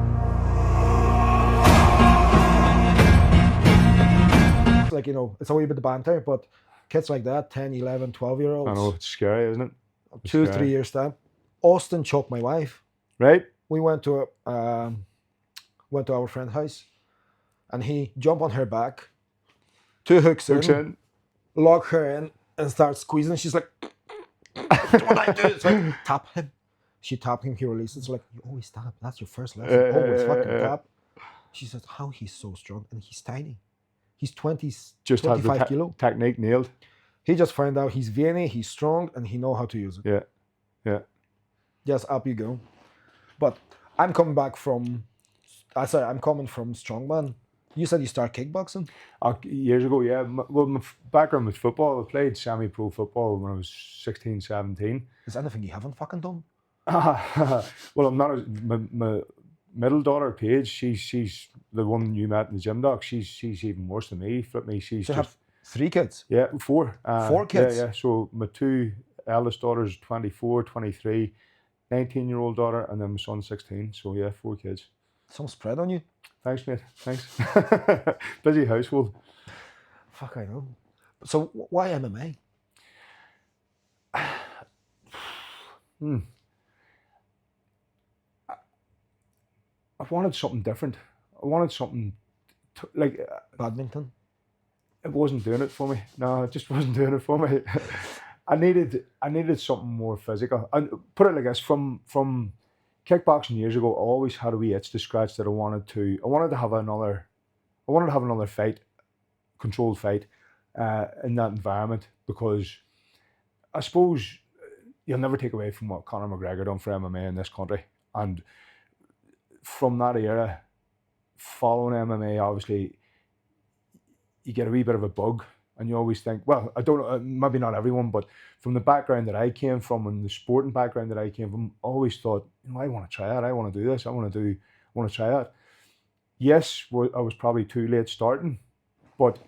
like, you know, it's a wee bit of banter, but kids like that, 10, 11, 12-year-olds. I know, it's scary, isn't it? 2 or 3 years time. Austin choked my wife. Right. We went to our friend's house, and he jumped on her back, 2 hooks in, lock her in, and start squeezing. She's like, what I do? It's like, tap him. She tapped him, he released it. It's like, you always tap. That's your first lesson. Always fucking tap. She said, how he's so strong, and he's tiny. He's 25 kilo. Technique nailed. He just found out he's veiny, he's strong, and he know how to use it. Yeah. Yeah. Just up you go. But I'm coming from strongman. You said you started kickboxing? Years ago, yeah. Well, my background was football. I played semi-pro football when I was 16, 17. Is there anything you haven't fucking done? Well, I'm not. My middle daughter, Paige, she's the one you met in the gym, doc. She's even worse than me. Flip me. She's so just... have 3 kids? Yeah, 4. 4 kids? Yeah. So my 2 eldest daughters, 24, 23, 19-year-old daughter, and then my son, 16. So yeah, 4 kids. Some spread on you. Thanks, mate. Thanks. Busy household. Fuck, I know. So why MMA? I wanted something different. I wanted something like badminton. It wasn't doing it for me. No, it just wasn't doing it for me. I needed something more physical. And put it like this: from kickboxing years ago, I always had a wee itch to scratch that I wanted to have another fight, controlled fight, in that environment, because I suppose you'll never take away from what Conor McGregor done for MMA in this country, and from that era, following MMA, obviously, you get a wee bit of a bug, and you always think, well, I don't know, maybe not everyone, but from the background that I came from and the sporting background that I came from, I always thought, I want to try it. I want to do this. I want to try it. Yes, I was probably too late starting, but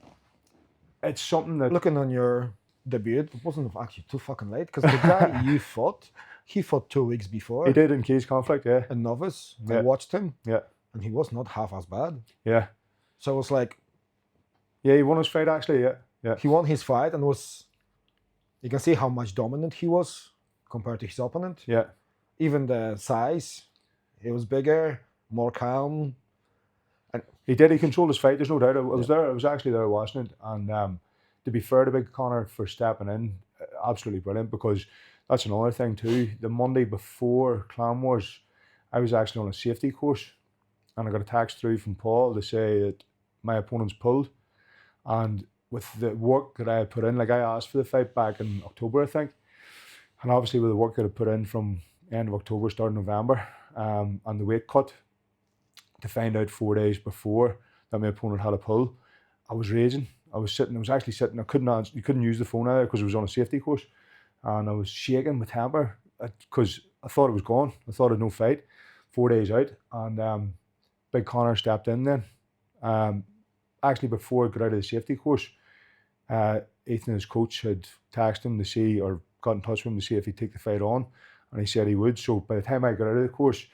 it's something that... Looking on your debut, it wasn't actually too fucking late, because the guy you fought, he fought 2 weeks before. He did in Cage Conflict, yeah. A novice. Yeah. I watched him. Yeah. And he was not half as bad. Yeah. So it was like... Yeah, he won his fight, actually, yeah. Yeah. He won his fight and was... You can see how much dominant he was compared to his opponent. Yeah. Even the size, he was bigger, more calm. And he controlled his fight, there's no doubt. I was actually there watching it, and to be fair to Big Conor for stepping in, absolutely brilliant, because that's another thing too. The Monday before Clan Wars, I was actually on a safety course, and I got a text through from Paul to say that my opponent's pulled, and with the work that I had put in, like I asked for the fight back in October, I think, and obviously with the work that I put in from end of October, start of November, and the weight cut, to find out 4 days before that my opponent had a pull, I was raging. I was actually sitting, I couldn't answer, you couldn't use the phone either because I was on a safety course, and I was shaking with temper because I thought it was gone. I thought I had no fight, 4 days out, and Big Conor stepped in then. Actually, before I got out of the safety course, Ethan, his coach, had texted him to see, or got in touch with him to see if he'd take the fight on, and he said he would. So by the time I got out of the course,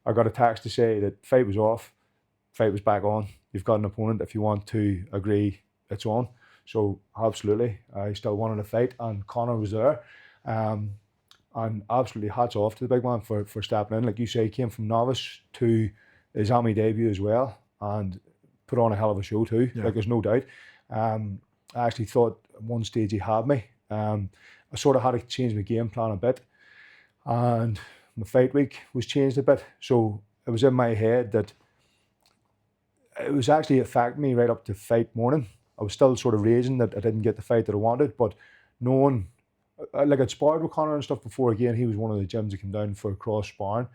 I got a text to say that fight was off, fight was back on. You've got an opponent. If you want to agree, it's on. So absolutely, I still wanted to fight, and Conor was there. And absolutely hats off to the big man for stepping in. Like you say, he came from novice to his Army debut as well, and put on a hell of a show too. Yeah. Like there's no doubt. I actually thought at one stage he had me. I sort of had to change my game plan a bit, and my fight week was changed a bit. So it was in my head that it was actually affecting me right up to fight morning. I was still sort of raging that I didn't get the fight that I wanted, but knowing, like I'd sparred with Conor and stuff before. Again, he was one of the gyms that came down for cross sparring,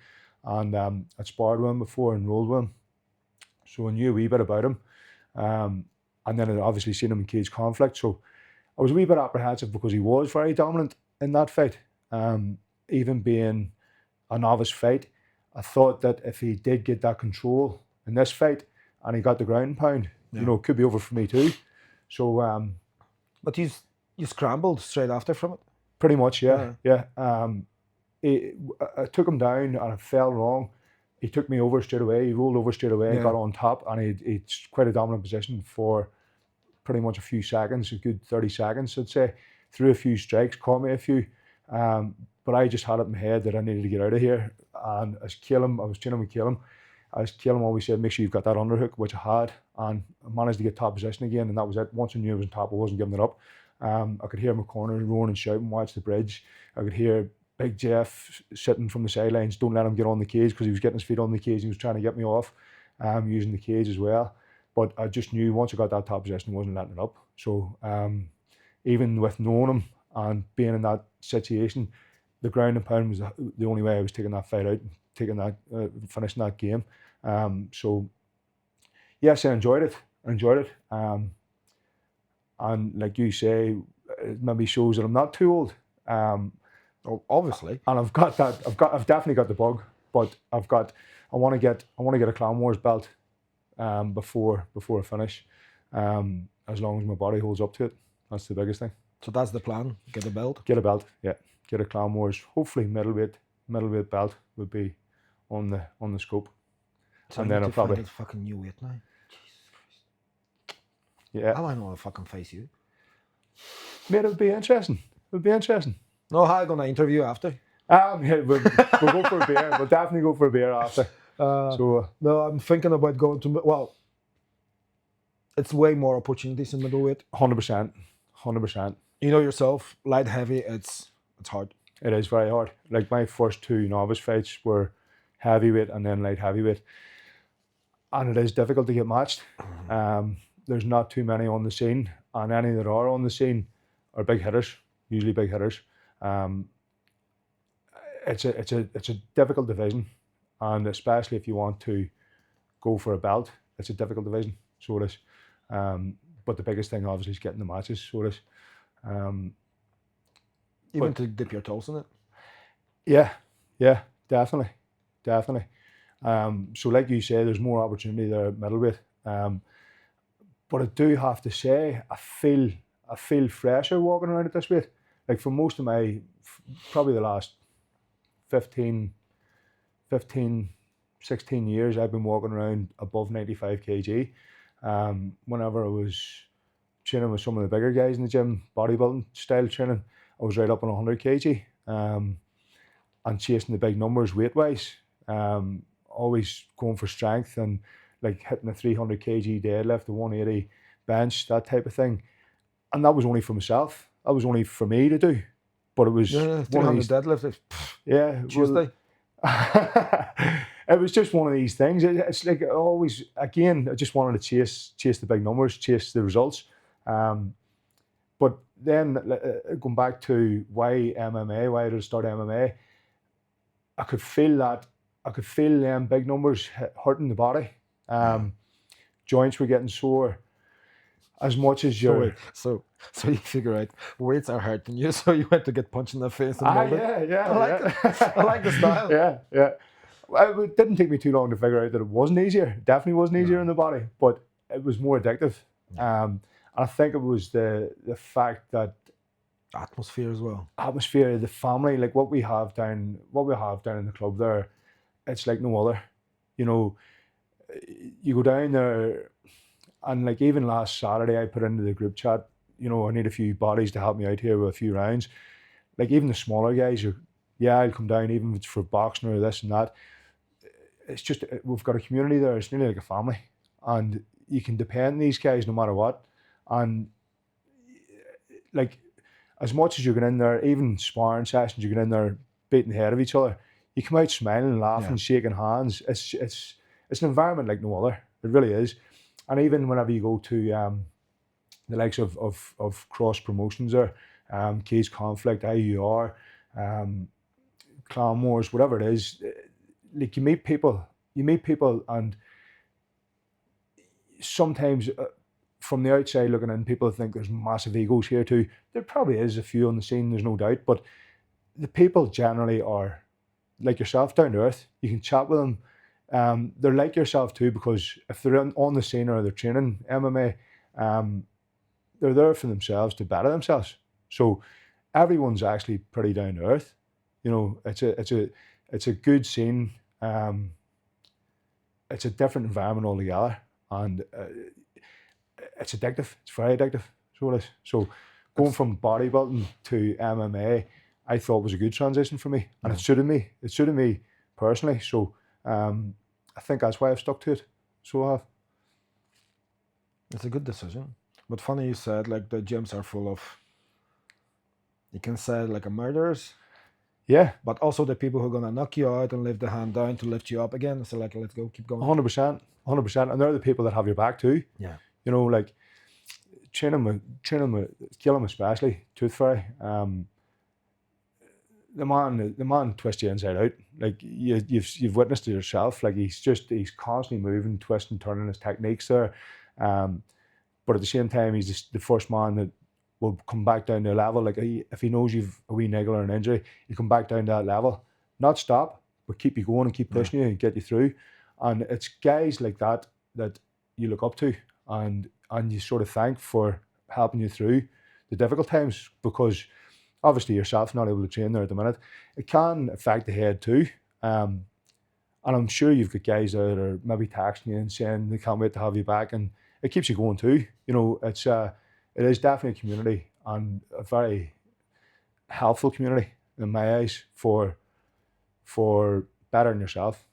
and I'd sparred with him before and rolled with him, so I knew a wee bit about him. And then I'd obviously seen him in Cage Conflict, so I was a wee bit apprehensive because he was very dominant in that fight. Even being a novice fight, I thought that if he did get that control in this fight and he got the ground and pound, yeah, it could be over for me too. So, but you scrambled straight after from it. Pretty much, yeah. I took him down and I fell wrong. He took me over straight away. He rolled over straight away, got on top, and he's quite a dominant position for pretty much a few seconds, a good 30 seconds, I'd say. Threw a few strikes, caught me a few. But I just had it in my head that I needed to get out of here. And as Calum, I was training with Calum. As Calum always said, make sure you've got that underhook, which I had. And I managed to get top position again, and that was it. Once I knew I was on top, I wasn't giving it up. I could hear my corner roaring and shouting, watch the bridge. I could hear Big Jeff sitting from the sidelines, don't let him get on the cage, because he was getting his feet on the cage. He was trying to get me off using the cage as well. But I just knew once I got that top position, I wasn't letting it up. So even with knowing him and being in that situation, the ground and pound was the only way I was taking that fight out, taking that, finishing that game. So yes, I enjoyed it. And like you say, it maybe shows that I'm not too old. Obviously, and I've got that. I've definitely got the bug, but I want to get a Clan Wars belt before I finish. As long as my body holds up to it, that's the biggest thing. So that's the plan. Get a belt. Get a belt. Yeah. Get a Clan Wars. Hopefully middleweight belt would be on the scope. So and then I'll probably find a fucking new weight now. Jesus Christ. Yeah. I don't want to fucking face you. Mate, it would be interesting. No, how are you gonna interview after? Yeah, we'll go for a beer. We'll definitely go for a beer after. No, I'm thinking about going to. Well, it's way more opportunities in middleweight. 100%. You know yourself, light heavy. It's hard. It is very hard. Like my first two novice fights were heavyweight and then light heavyweight, and it is difficult to get matched. There's not too many on the scene, and any that are on the scene are big hitters. Usually big hitters. It's a difficult division, and especially if you want to go for a belt, it's a difficult division. So it is. but the biggest thing obviously is getting the matches. So it is. Even to dip your toes in it. Yeah, definitely. So like you say, there's more opportunity there at middleweight. But I do have to say, I feel fresher walking around at this weight. Like for most of my, probably the last 15, 16 years, I've been walking around above 95 kg. Whenever I was training with some of the bigger guys in the gym, bodybuilding style training, I was right up on 100 kg. And chasing the big numbers weight-wise. Always going for strength and like hitting a 300 kg deadlift, a 180 bench, that type of thing. And that was only for myself. That was only for me to do. But it was 300 deadlift. Yeah. Tuesday. It was just one of these things. It's like always, again, I just wanted to chase the big numbers, chase the results. But then going back to why MMA, why did I start MMA? I could feel them big numbers hurting the body. Joints were getting sore. As much as you're... So you figure out weights are hurting you, so you went to get punched in the face and yeah. I like it. I like the style. Yeah. Well, it didn't take me too long to figure out that it wasn't easier. It definitely wasn't easier in the body, but it was more addictive. I think it was the fact that atmosphere as well. Atmosphere, the family, like what we have down in the club there, it's like no other. You know, you go down there, and like even last Saturday, I put into the group chat, you know, I need a few bodies to help me out here with a few rounds. Like even the smaller guys are, I'll come down even if it's for boxing or this and that. It's just, we've got a community there. It's nearly like a family, and you can depend on these guys no matter what. And like, as much as you get in there, even sparring sessions, you get in there beating the head of each other, you come out smiling, laughing, shaking hands. It's an environment like no other. It really is. And even whenever you go to the likes of cross promotions there, Cage Conflict, IUR, Clan Wars, whatever it is, like you meet people, and sometimes from the outside looking in, people think there's massive egos here too. There probably is a few on the scene, there's no doubt, but the people generally are like yourself, down to earth. You can chat with them. They're like yourself too, because if they're on the scene or they're training MMA, they're there for themselves to better themselves. So everyone's actually pretty down to earth. You know, it's a good scene. It's a different environment altogether, and it's addictive. It's very addictive. So it is. So going from bodybuilding to MMA, I thought was a good transition for me, and it suited me. It suited me personally. So I think that's why I've stuck to it. So I have. It's a good decision. But funny you said like the gyms are full of, you can say like a murderers. Yeah. But also the people who are gonna knock you out and lift the hand down to lift you up again. So like, let's go, keep going. 100%. And they're the people that have your back too. Yeah. You know, like training with Gilliam especially, Tooth Fairy. The man twists you inside out. Like you've witnessed it yourself. Like he's constantly moving, twisting, turning his techniques there. But at the same time, he's the first man that will come back down to a level. Like if he knows you've a wee niggle or an injury, he'll come back down to that level. Not stop, but keep you going and keep pushing you and get you through. And it's guys like that you look up to and you sort of thank for helping you through the difficult times, because obviously yourself not able to train there at the minute, it can affect the head too. And I'm sure you've got guys there that are maybe texting you and saying they can't wait to have you back, and it keeps you going too. You know, it is definitely a community, and a very helpful community in my eyes for bettering yourself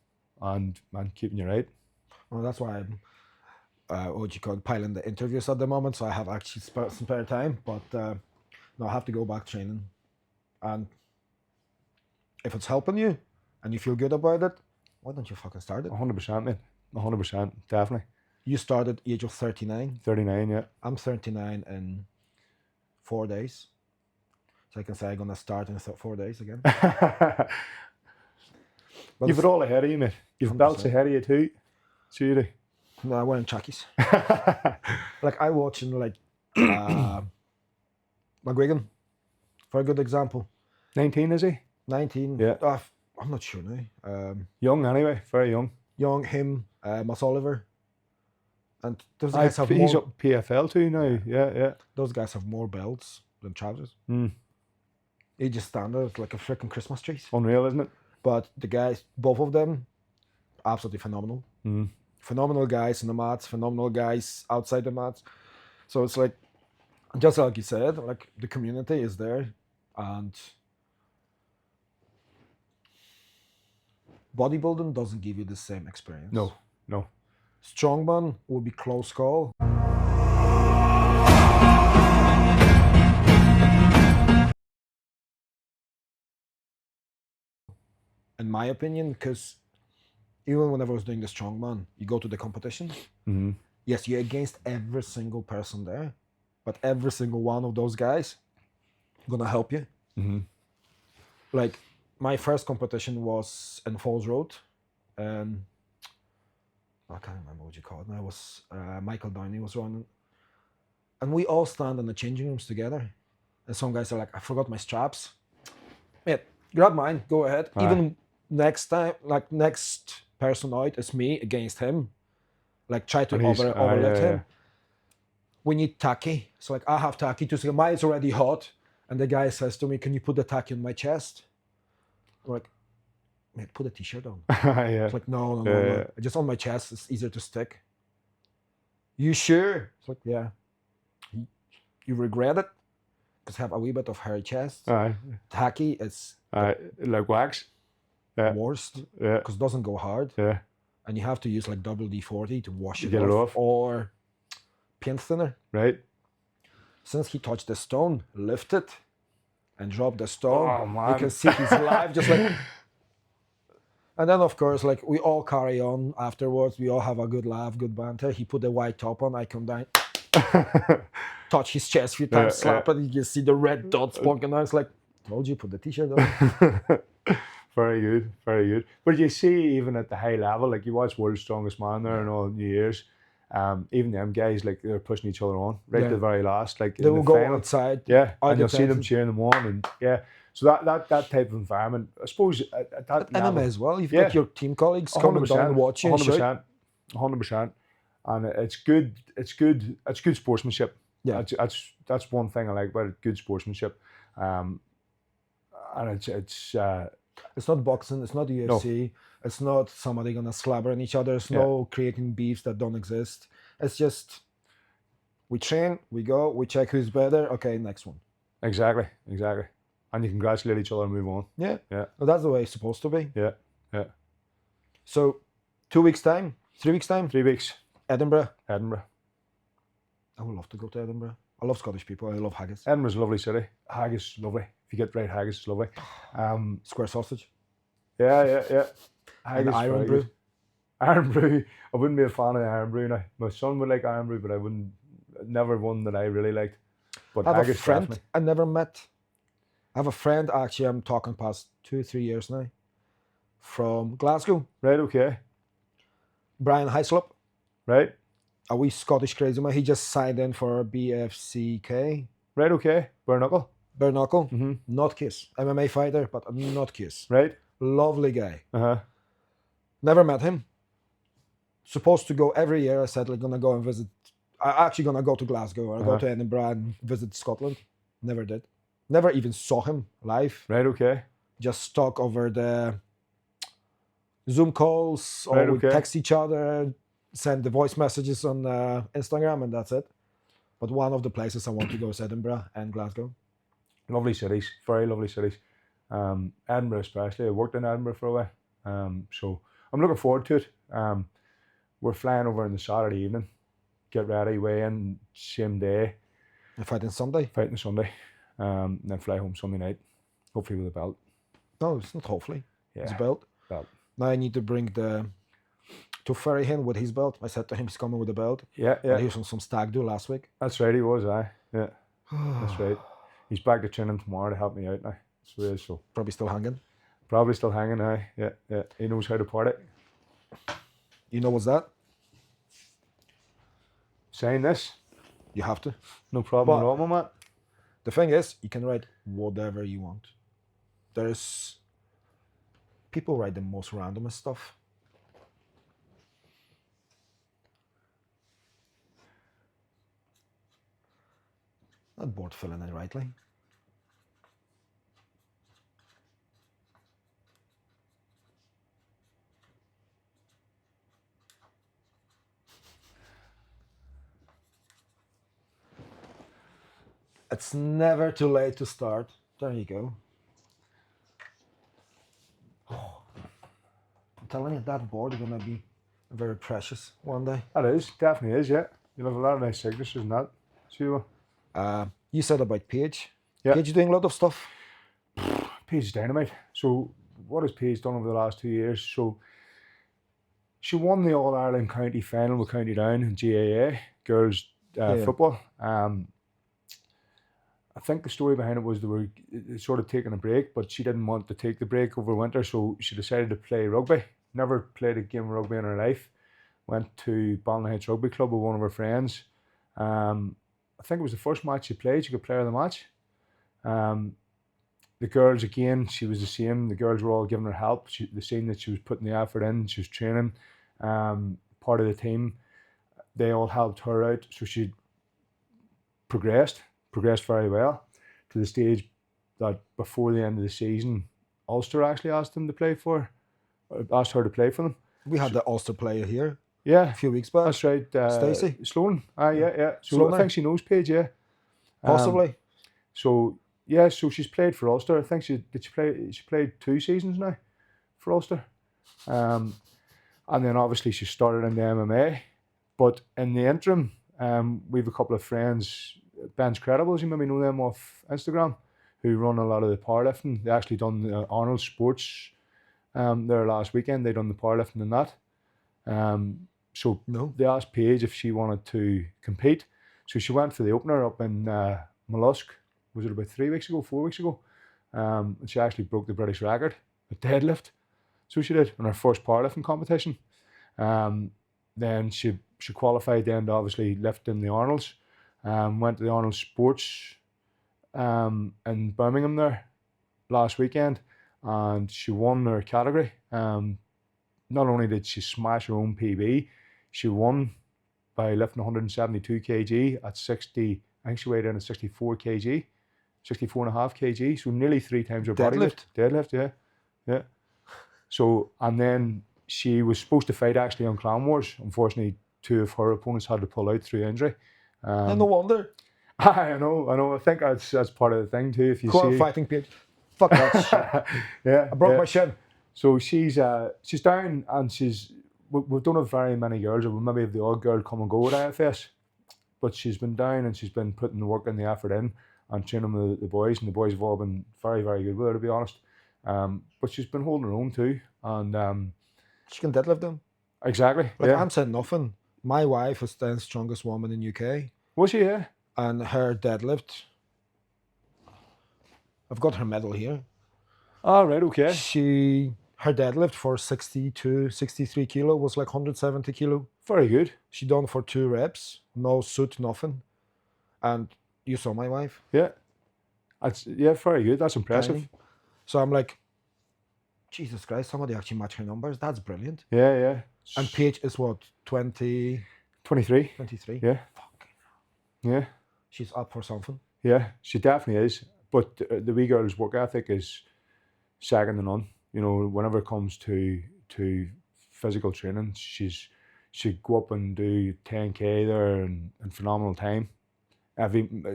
and keeping you right. Well, that's why I'm piling the interviews at the moment, so I have actually some spare time. But no, I have to go back training, and if it's helping you and you feel good about it, why don't you fucking start it? 100%, man. 100%, definitely. You started age of 39. 39, yeah. I'm 39 in 4 days, so I can say I'm gonna start in 4 days again. You've it all ahead of you, mate. You've 100%. Belts ahead of you too. So you do. No, wearing chackies. Like I watching like McGuigan, for a good example. 19 is he? 19. Yeah. I'm not sure now. Young anyway, very young. Young, him, Mas Oliver. And those guys have He's more. up PFL too now. Yeah. Those guys have more belts than Travis. Mm. He just stand there like a freaking Christmas tree. Unreal, isn't it? But the guys, both of them, absolutely phenomenal. Mm. Phenomenal guys in the mats, phenomenal guys outside the mats. So it's like, just like you said, like the community is there, and bodybuilding doesn't give you the same experience. No. Strongman will be close call. In my opinion, because even whenever I was doing the strongman, you go to the competition. Mm-hmm. Yes, you're against every single person there, but every single one of those guys gonna help you. Mm-hmm. Like my first competition was in Falls Road, and I can't remember what you call it now. It was Michael Downey was running, and we all stand in the changing rooms together. And some guys are like, "I forgot my straps." Yeah, grab mine. Go ahead. Aye. Even next time, like next person out is me against him. Like try to overlift him. Yeah. We need tacky. So like I have tacky too. So mine's already hot, and the guy says to me, "Can you put the tacky on my chest?" I'm like, "Mate, put a t-shirt on." Yeah. It's like no. Yeah. Just on my chest. It's easier to stick. You sure? It's like yeah. You regret it because have a wee bit of hairy chest. Aye. Tacky is like wax. Yeah. worst Yeah. because it doesn't go hard. Yeah. And you have to use like WD-40 to wash it Get it off. or paint thinner. Right. Since he touched the stone, lift it and drop the stone. Oh, man. You can see he's alive, just like. And then of course, like we all carry on afterwards. We all have a good laugh, good banter. He put the white top on. I come down, touch his chest a few times, slap it. You can see the red dots poking out. It's like, told you, put the t-shirt on. Very good, very good. But you see, even at the high level, like you watch World's Strongest Man there and all New Year's, even them guys, like they're pushing each other on right to the very last. Like they will in the go final. outside. Yeah, out and you'll the see them fence. cheering them on, and yeah. So that type of environment, I suppose, at that MMA level, as well. You've got your team colleagues coming down and watching. 100%, and it's good. It's good sportsmanship. Yeah, that's one thing I like about it. Good sportsmanship, and it's not boxing. It's not UFC. No. It's not somebody gonna slabber on each other. It's no creating beefs that don't exist. It's just we train, we go, we check who's better. Okay, next one. Exactly. And you congratulate each other and move on. Yeah. Well, that's the way it's supposed to be. Yeah. So 2 weeks time, 3 weeks time. 3 weeks. Edinburgh. I would love to go to Edinburgh. I love Scottish people. I love haggis. Edinburgh's a lovely city. Haggis is lovely. If you get right haggis, it's lovely. Square sausage. Yeah. Haggis. And Iron Brew. Iron Brew. I wouldn't be a fan of Iron Brew now. My son would like Iron Brew, but I wouldn't. Never one that I really liked. But I have haggis, a friend definitely. I never met. I have a friend, actually, I'm talking past 2-3 years now, from Glasgow. Right, okay. Brian Hyslop. Right. A wee Scottish crazy man. He just signed in for BFCK. Right, okay. Bare knuckle. Mm-hmm. Not Kiss. MMA fighter, but not Kiss. Right. Lovely guy. Uh-huh. Never met him. Supposed to go every year. I said, I'm going to go and visit. I'm actually going to go to Glasgow or go to Edinburgh and visit Scotland. Never did. Never even saw him live. Right, okay. Just talk over the Zoom calls or we text each other, send the voice messages on Instagram, and that's it. But one of the places I want to go is Edinburgh and Glasgow. Lovely cities, very lovely cities. Edinburgh especially. I worked in Edinburgh for a while, so I'm looking forward to it. We're flying over on the Saturday evening, get ready, weigh in same day. And fighting Sunday? Fighting Sunday, and then fly home Sunday night, hopefully with a belt. No, it's not hopefully. Yeah. It's a belt. Now I need to bring to ferry him with his belt. I said to him he's coming with a belt. Yeah. And he was on some stag do last week. That's right, he was, yeah. That's right. He's back to training tomorrow to help me out now. So probably still hanging. Yeah. He knows how to party. You know what's that? Sign this. You have to. No problem But- at all, my man. The thing is, you can write whatever you want. There's people write the most randomest stuff. Not bored filling it rightly. It's never too late to start. There you go. I'm telling you, that board is gonna be very precious one day. That is, definitely is, yeah. You'll have a lot of nice signatures in that. See you. You said about Paige. Yeah. Paige doing a lot of stuff. Paige is dynamite. So what has Paige done over the last 2 years? So she won the All Ireland County final with County Down in GAA girls football. I think the story behind it was they were sort of taking a break, but she didn't want to take the break over winter, so she decided to play rugby. Never played a game of rugby in her life. Went to Ballinaheights Rugby Club with one of her friends. I think it was the first match she played. She got player of the match. The girls, again, she was the same. The girls were all giving her help. They seen that she was putting the effort in. She was training. Part of the team. They all helped her out. So she progressed very well to the stage that before the end of the season, Ulster actually asked her to play for them. We had the Ulster player here Yeah, a few weeks back. that's right. Stacey? Sloan. Yeah. So Sloan I think she knows Paige, yeah. Possibly. So yeah, so she's played for Ulster. I think she played 2 seasons now for Ulster. And then obviously she started in the MMA. But in the interim, we have a couple of friends, Ben's Credibles, you maybe know them off Instagram, who run a lot of the powerlifting. They actually done the Arnold Sports there last weekend. They done the powerlifting and that. So No. they asked Paige if she wanted to compete. So she went for the opener up in Mollusk. Was it about 4 weeks ago? And she actually broke the British record at deadlift. So she did in her first powerlifting competition. Then she qualified then to obviously lift in the Arnolds. Went to the Arnold Sports in Birmingham there last weekend, and she won her category. Not only did she smash her own PB, she won by lifting 172 kg at 60. I think she weighed in at 64 kg, 64.5 kg. So nearly 3 times her body weight. Deadlift, yeah. So, and then she was supposed to fight actually on Clan Wars. Unfortunately, 2 of her opponents had to pull out through injury. No wonder. I know. I think that's part of the thing too. If you Go on, see, fighting Paige. Fuck that shit. yeah, I broke my shin. So she's down, and we don't have very many girls, or we maybe have the odd girl come and go at IFS, but she's been down and she's been putting the work and the effort in and training with the boys, and the boys have all been very, very good with her, to be honest. But she's been holding her own too, and She can deadlift them. exactly. Like, Yeah. I'm saying nothing. My wife is the strongest woman in UK, Was she? Yeah. and her deadlift, I've got her medal here. Oh, right. Okay. Her deadlift for 62, 63 kilo was like 170 kilo. Very good. She done for 2 reps, no suit, nothing. And you saw my wife. Yeah. Very good. That's impressive. Tiny. So I'm like, Jesus Christ, somebody actually matched her numbers. That's brilliant. Yeah. And Paige is what, 20, 23. 23? Yeah. Fuck. Yeah. She's up for something. Yeah, she definitely is. But the wee girl's work ethic is second to none. You know, whenever it comes to physical training, she'd go up and do 10K there in phenomenal time.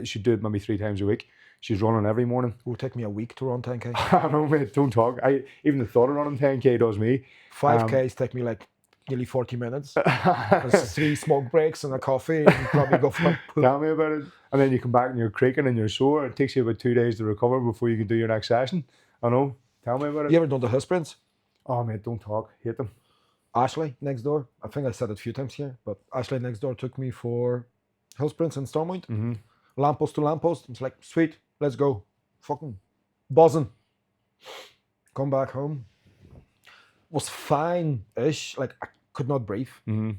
She'd do it maybe 3 times a week. She's running every morning. It would take me a week to run 10K. I know, mate, don't talk. Even the thought of running 10K does me. 5Ks take me like nearly 40 minutes. There's 3 smoke breaks and a coffee, and you probably go for a poop. Tell me about it. And then you come back and you're creaking and you're sore. It takes you about 2 days to recover before you can do your next session. I know. Tell me about it. You ever done the hill sprints? Oh, mate, don't talk. Hate them. Ashley next door, I think I said it a few times here, but Ashley next door took me for hill sprints in Stormont. Mm-hmm. Lamppost to lamppost. I was like, sweet, let's go. Fucking buzzing. Come back home. Was fine-ish. Like, I could not breathe. Mm-hmm.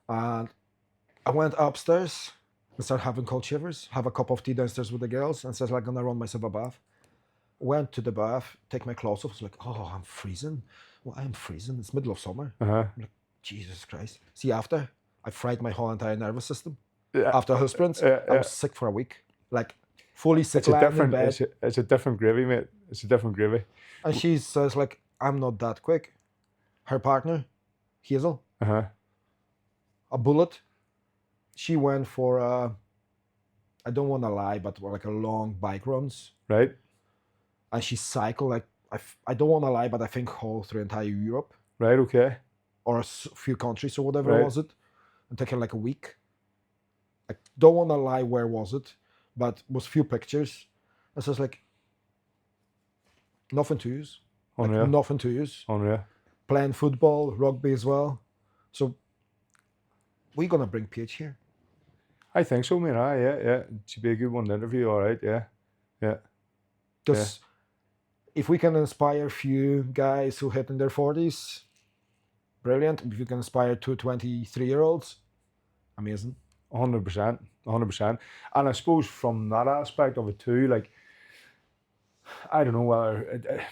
And I went upstairs and started having cold shivers, have a cup of tea downstairs with the girls, and said like, gonna run myself a bath. Went to the bath, take my clothes off, was like, oh, I'm freezing. Well, I'm freezing. It's middle of summer. Uh-huh. I'm like, Jesus Christ. See, after I fried my whole entire nervous system. Yeah. After hill sprints, I was sick for a week. Like, fully sick, It's a lying in different, bed. it's a different gravy, mate. It's a different gravy. And she says like, I'm not that quick. Her partner, Hazel, Uh-huh. a bullet. She went for, I don't want to lie, but like a long bike runs. Right. And she cycled like, I don't want to lie, but I think whole through entire Europe. Right, okay. Or a few countries or whatever Right. was it. And taking like a week. I don't want to lie where was it, but it was few pictures. And so it's like, nothing to use. Like, Unreal. nothing to use. Unreal. Playing football, rugby as well. So we're going to bring Paige here. I think so, mate. Yeah. It should be a good one to interview, all right, yeah. Because if we can inspire a few guys who hit in their 40s, brilliant. If you can inspire two 23-year-olds, amazing. 100%. And I suppose from that aspect of it too, like, I don't know whether,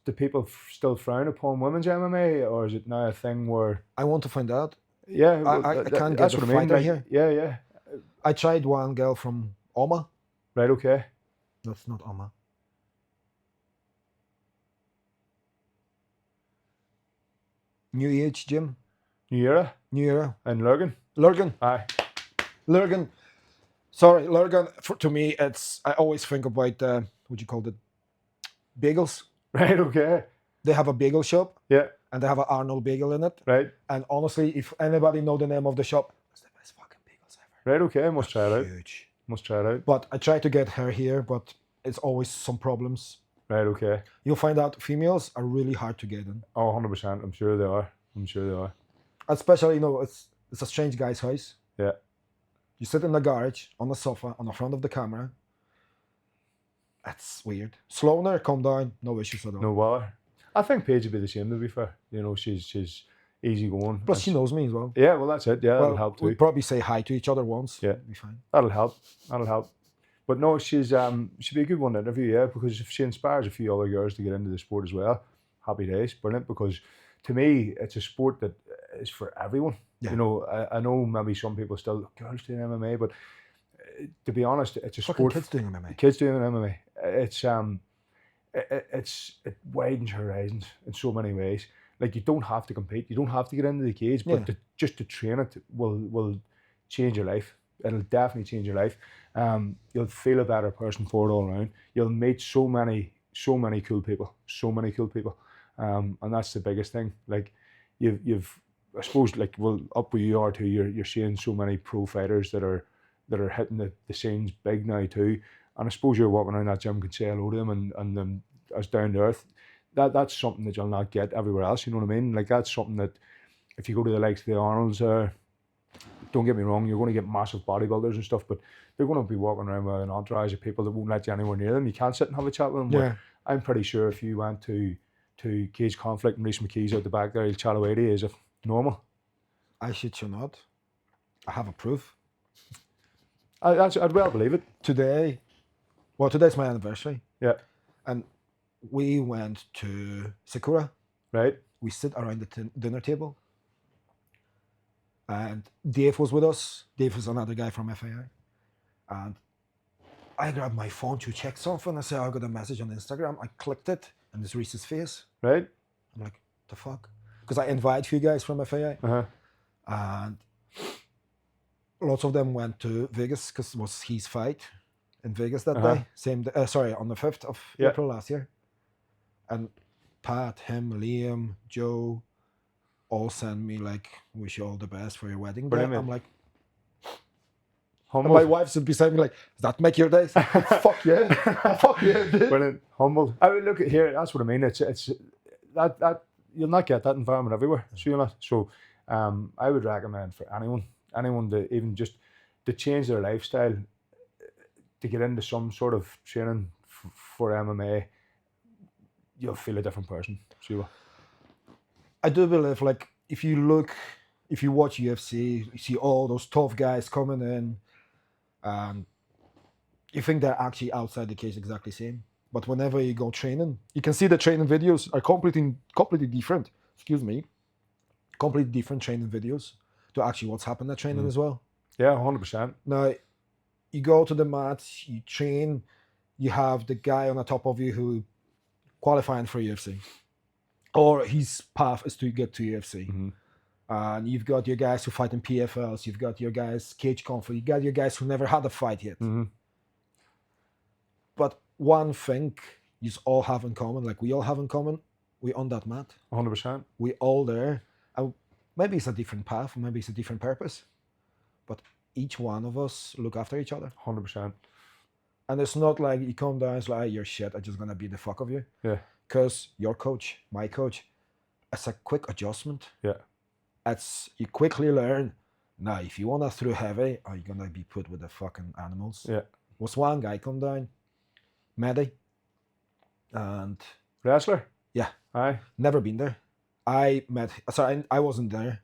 do people still frown upon women's MMA, or is it now a thing where... I want to find out. Yeah, I can't get the fighter here. Yeah. I tried one girl from Oma. Right, okay. That's not Oma. New Age Gym. New Era New Era. and Lurgan. Lurgan. Aye. Lurgan. Sorry, Lurgan. To me, I always think about what you call it, bagels. Right, okay. They have a bagel shop. Yeah. And they have an Arnold bagel in it. Right. And honestly, if anybody know the name of the shop, it's the best fucking bagels ever. Right, okay. Must try it out. Huge. Must try it out. But I try to get her here, but it's always some problems. Right, okay. You'll find out females are really hard to get in. Oh, 100%. I'm sure they are. Especially, it's a strange guy's house. Yeah. You sit in the garage, on the sofa, on the front of the camera. That's weird. Slow calm down, no issues at all. No bother. I think Paige would be the same, to be fair. She's easy going. Plus, she knows me as well. Yeah, well, that's it. Yeah, that'll help too. We'll probably say hi to each other once. Yeah. Be fine. That'll help. But no, she'd be a good one to interview, yeah, because if she inspires a few other girls to get into the sport as well, happy days, brilliant. Because to me, it's a sport that is for everyone. Yeah. I know maybe some people still girls doing MMA, but to be honest, it's a sport. Kids doing MMA. Kids doing MMA. It widens horizons in so many ways. Like, you don't have to compete, you don't have to get into the cage, but just to train it will change your life. It'll definitely change your life. You'll feel a better person for it all around. You'll meet so many cool people, and that's the biggest thing. Like, you've I suppose, like, well, up where you are too, you're seeing so many pro fighters that are hitting the scenes big now too. And I suppose you're walking around that gym, can say hello to them and them as down to earth. That's something that you'll not get everywhere else. You know what I mean? Like, that's something that if you go to the likes of the Arnolds, don't get me wrong, you're going to get massive bodybuilders and stuff, but they're going to be walking around with an entourage of people that won't let you anywhere near them. You can't sit and have a chat with them. Yeah. I'm pretty sure if you went to Cage Conflict and Reece McKee's out the back there, he'll chat away to you as if normal. I shit you not. I have a proof. I'd well believe it. Today's my anniversary. Yeah. And we went to Sakura. Right. We sit around the dinner table. And Dave was with us. Dave is another guy from FAI. And I grabbed my phone to check something. I said, I got a message on Instagram. I clicked it, and it's Reese's face. Right. I'm like, the fuck? Because I invite a few guys from FAI. Uh-huh. And lots of them went to Vegas because it was his fight in Vegas that day. Same day, on the 5th of April last year. And Pat, him, Liam, Joe, all send me like, wish you all the best for your wedding day. I'm like, humble. My wife should be saying me like, does that make your day? Fuck yeah. Fuck yeah, dude. Brilliant. Humble. I mean, look at here, that's what I mean. It's that you'll not get that environment everywhere. So you'll not. So I would recommend for anyone to even just to change their lifestyle, to get into some sort of training for MMA, you'll feel a different person. So you will. I do believe, like, if you if you watch UFC, you see all those tough guys coming in, and you think they're actually outside the cage exactly same. But whenever you go training, you can see the training videos are completely different. Excuse me, completely different training videos to actually what's happened at training as well. Yeah, 100%. Now, you go to the mat, you train, you have the guy on the top of you who qualifying for UFC, or his path is to get to UFC. And you've got your guys who fight in PFLs, you've got your guys cage comfort, you got your guys who never had a fight yet. But one thing you all have in common, like we all have in common, we on that mat. 100%. We all there. And maybe it's a different path, maybe it's a different purpose, but each one of us look after each other. 100%. And it's not like you come down, it's like, you're shit, I'm just going to beat the fuck of you. Yeah. Because your coach, my coach, it's a quick adjustment. Yeah. It's, you quickly learn, now, if you want to throw heavy, are you going to be put with the fucking animals? Yeah. Was one guy come down, Mehdi, and... Wrestler? Yeah. Aye. Never been there. I wasn't there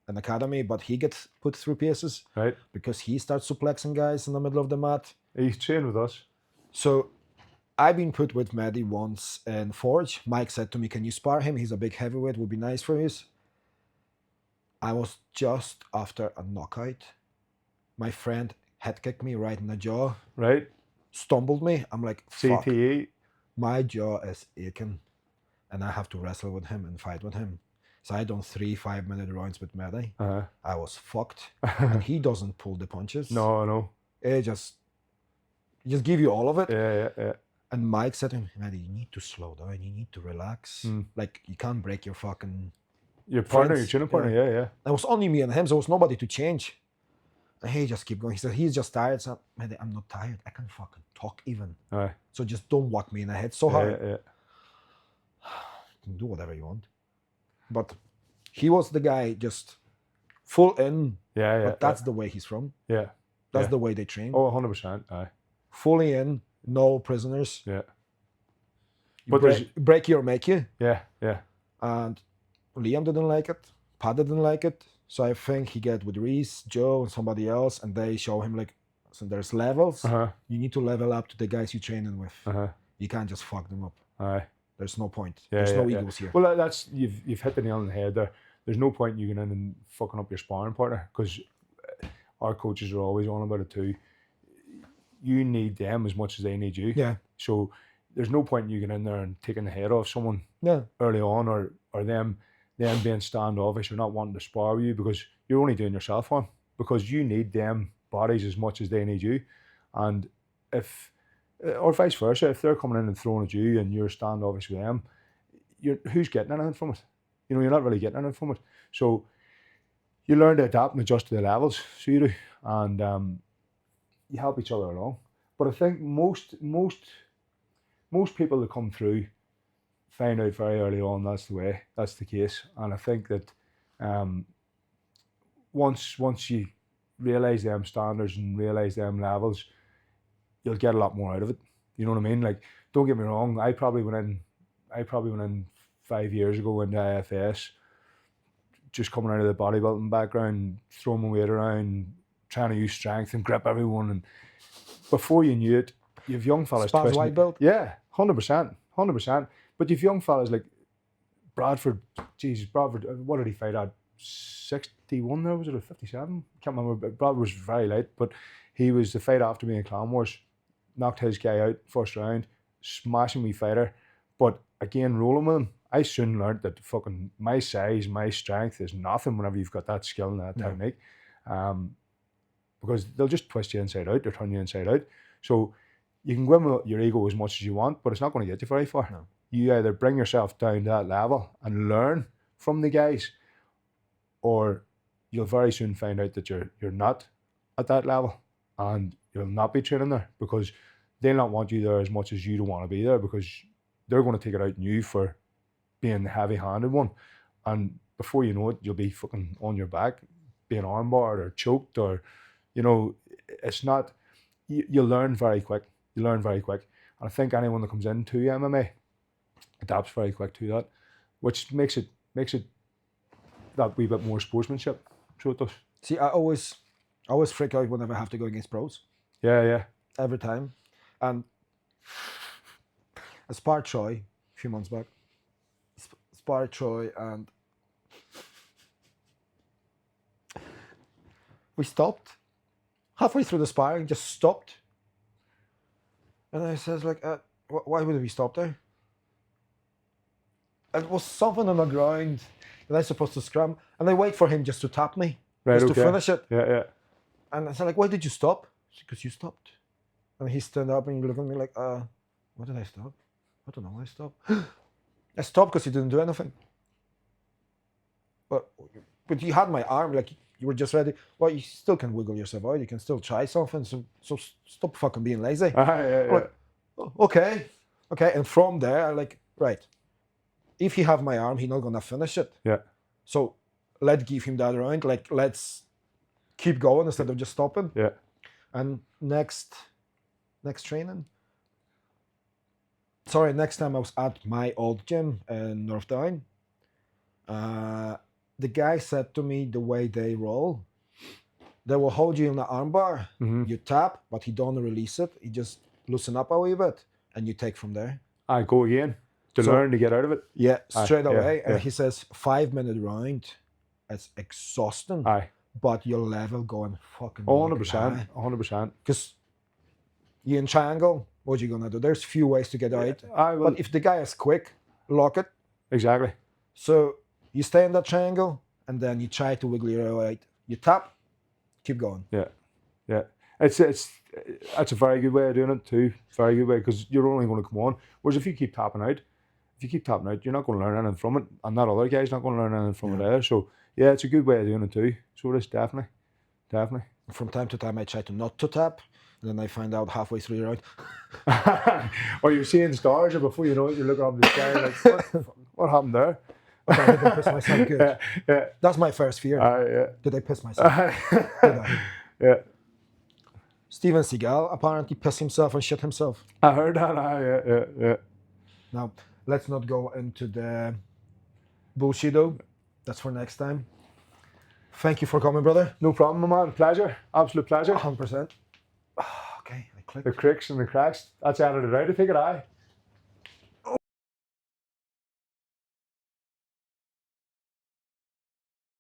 in academy, but he gets put through paces. Right. Because he starts suplexing guys in the middle of the mat. He's trained with us. So I've been put with Mehdi once in Forge. Mike said to me, can you spar him? He's a big heavyweight, would be nice for you. I was just after a knockout. My friend head kicked me right in the jaw. Right. Stumbled me. I'm like, fuck. CTE. My jaw is aching. And I have to wrestle with him and fight with him. So I done 3 5-minute rounds with Mehdi. I was fucked. And he doesn't pull the punches. No. He just give you all of it. Yeah. And Mike said to him, Mehdi, you need to slow down. You need to relax. Like, you can't break your fucking... Your partner, friends. your training partner, yeah. It was only me and him, so there was nobody to change. And he just keep going. He said, he's just tired. So, Mehdi, I'm not tired. I can fucking talk even. Aye. So just don't whack me in the head so hard. Yeah. You can do whatever you want. But he was the guy just full in. Yeah. But that's the way he's from. Yeah. That's the way they train. Oh, 100%. Aye. Fully in, no prisoners. Yeah. But break you or make you. Yeah. And Liam didn't like it. Pat didn't like it. So I think he get with Reese, Joe, and somebody else, and they show him like, so there's levels. You need to level up to the guys you're training with. You can't just fuck them up. Aye. There's no point. Yeah, there's no egos here. Well, that's you've hit the nail on the head there. There's no point in you going in and fucking up your sparring partner, because our coaches are always on about it too. You need them as much as they need you. Yeah. So there's no point in you getting in there and taking the head off someone early on, or them being standoffish or not wanting to spar with you, because you're only doing yourself harm, because you need them bodies as much as they need you. And if, or vice versa, if they're coming in and throwing at you and you're standoffish with them, who's getting anything from it? You know, you're not really getting anything from it. So you learn to adapt and adjust to the levels, so you do, and you help each other along. But I think most people that come through find out very early on that's the case. And I think that once you realise them standards and realise them levels, you'll get a lot more out of it. You know what I mean? Like, don't get me wrong, I probably went in 5 years ago into IFS, just coming out of the bodybuilding background, throwing my weight around, trying to use strength and grip everyone, and before you knew it, you've young fellas Spaz white belt? Yeah, 100%. But you've young fellas like Bradford, what did he fight at? 61 there, was it, or 57? Can't remember. Bradford was very light, but he was the fight after me in Clan Wars. Knocked his guy out first round, smashing me fighter. But again, rolling with him, I soon learned that fucking my size, my strength is nothing whenever you've got that skill and that technique. Because they'll just twist you inside out, they'll turn you inside out. So you can go in with your ego as much as you want, but it's not going to get you very far. No. You either bring yourself down to that level and learn from the guys, or you'll very soon find out that you're not at that level and you'll not be training there, because they'll not want you there as much as you don't want to be there, because they're going to take it out on you for being the heavy-handed one. And before you know it, you'll be fucking on your back, being armbarred or choked, or, you know, it's not, you learn very quick. And I think anyone that comes into MMA adapts very quick to that, which makes it that wee bit more sportsmanship. So it does. See, I always freak out whenever I have to go against pros. Yeah. Every time. And I sparred Troy a few months back. Sparred Troy, and we stopped. Halfway through the sparring, just stopped. And I says like, why would we stop there? And it was something on the ground that I was supposed to scrum. And I wait for him just to tap me. Right, just okay. to finish it. Yeah. And I said like, why did you stop? Because you stopped. And he stood up and he looked at me like, what did I stop? I don't know why I stopped. I stopped because he didn't do anything. But you had my arm, like you were just ready. Well, you still can wiggle yourself out. You can still try something. So stop fucking being lazy. Yeah. Like, okay. And from there, I like, right. If he have my arm, he not gonna finish it. Yeah. So let's give him that round. Like, let's keep going instead of just stopping. Yeah. And next training. Next time I was at my old gym in North Down. The guy said to me, the way they roll, they will hold you in the armbar. Mm-hmm. You tap, but he don't release it. He just loosen up a wee bit, and you take from there. I go again to learn to get out of it. Yeah, straight away. Yeah. And he says 5-minute round. It's exhausting. Aye. But your level going fucking 100%. 100%. Because you in triangle, what you gonna do? There's few ways to get out. But if the guy is quick, lock it. Exactly. So you stay in that triangle, and then you try to wiggle your way out. You tap, keep going. Yeah. That's a very good way of doing it too. Very good way, because you're only going to come on. Whereas if you keep tapping out, you're not going to learn anything from it, and that other guy's not going to learn anything from it either. So yeah, it's a good way of doing it too. So it is definitely. From time to time, I try to not to tap. And then I find out halfway through the round. Or you're seeing stars, or before you know it, you're looking up at the sky like, what happened there? Okay, I didn't piss myself good. Yeah. That's my first fear. Yeah. Did I piss myself? Did I? Yeah. Steven Seagal apparently pissed himself and shit himself. I heard that. Yeah. Now, let's not go into the bullshit though. That's for next time. Thank you for coming, brother. No problem, my man. Pleasure. Absolute pleasure. 100%. Okay, I clicked. The cricks and the cracks. That's edited out, I think it.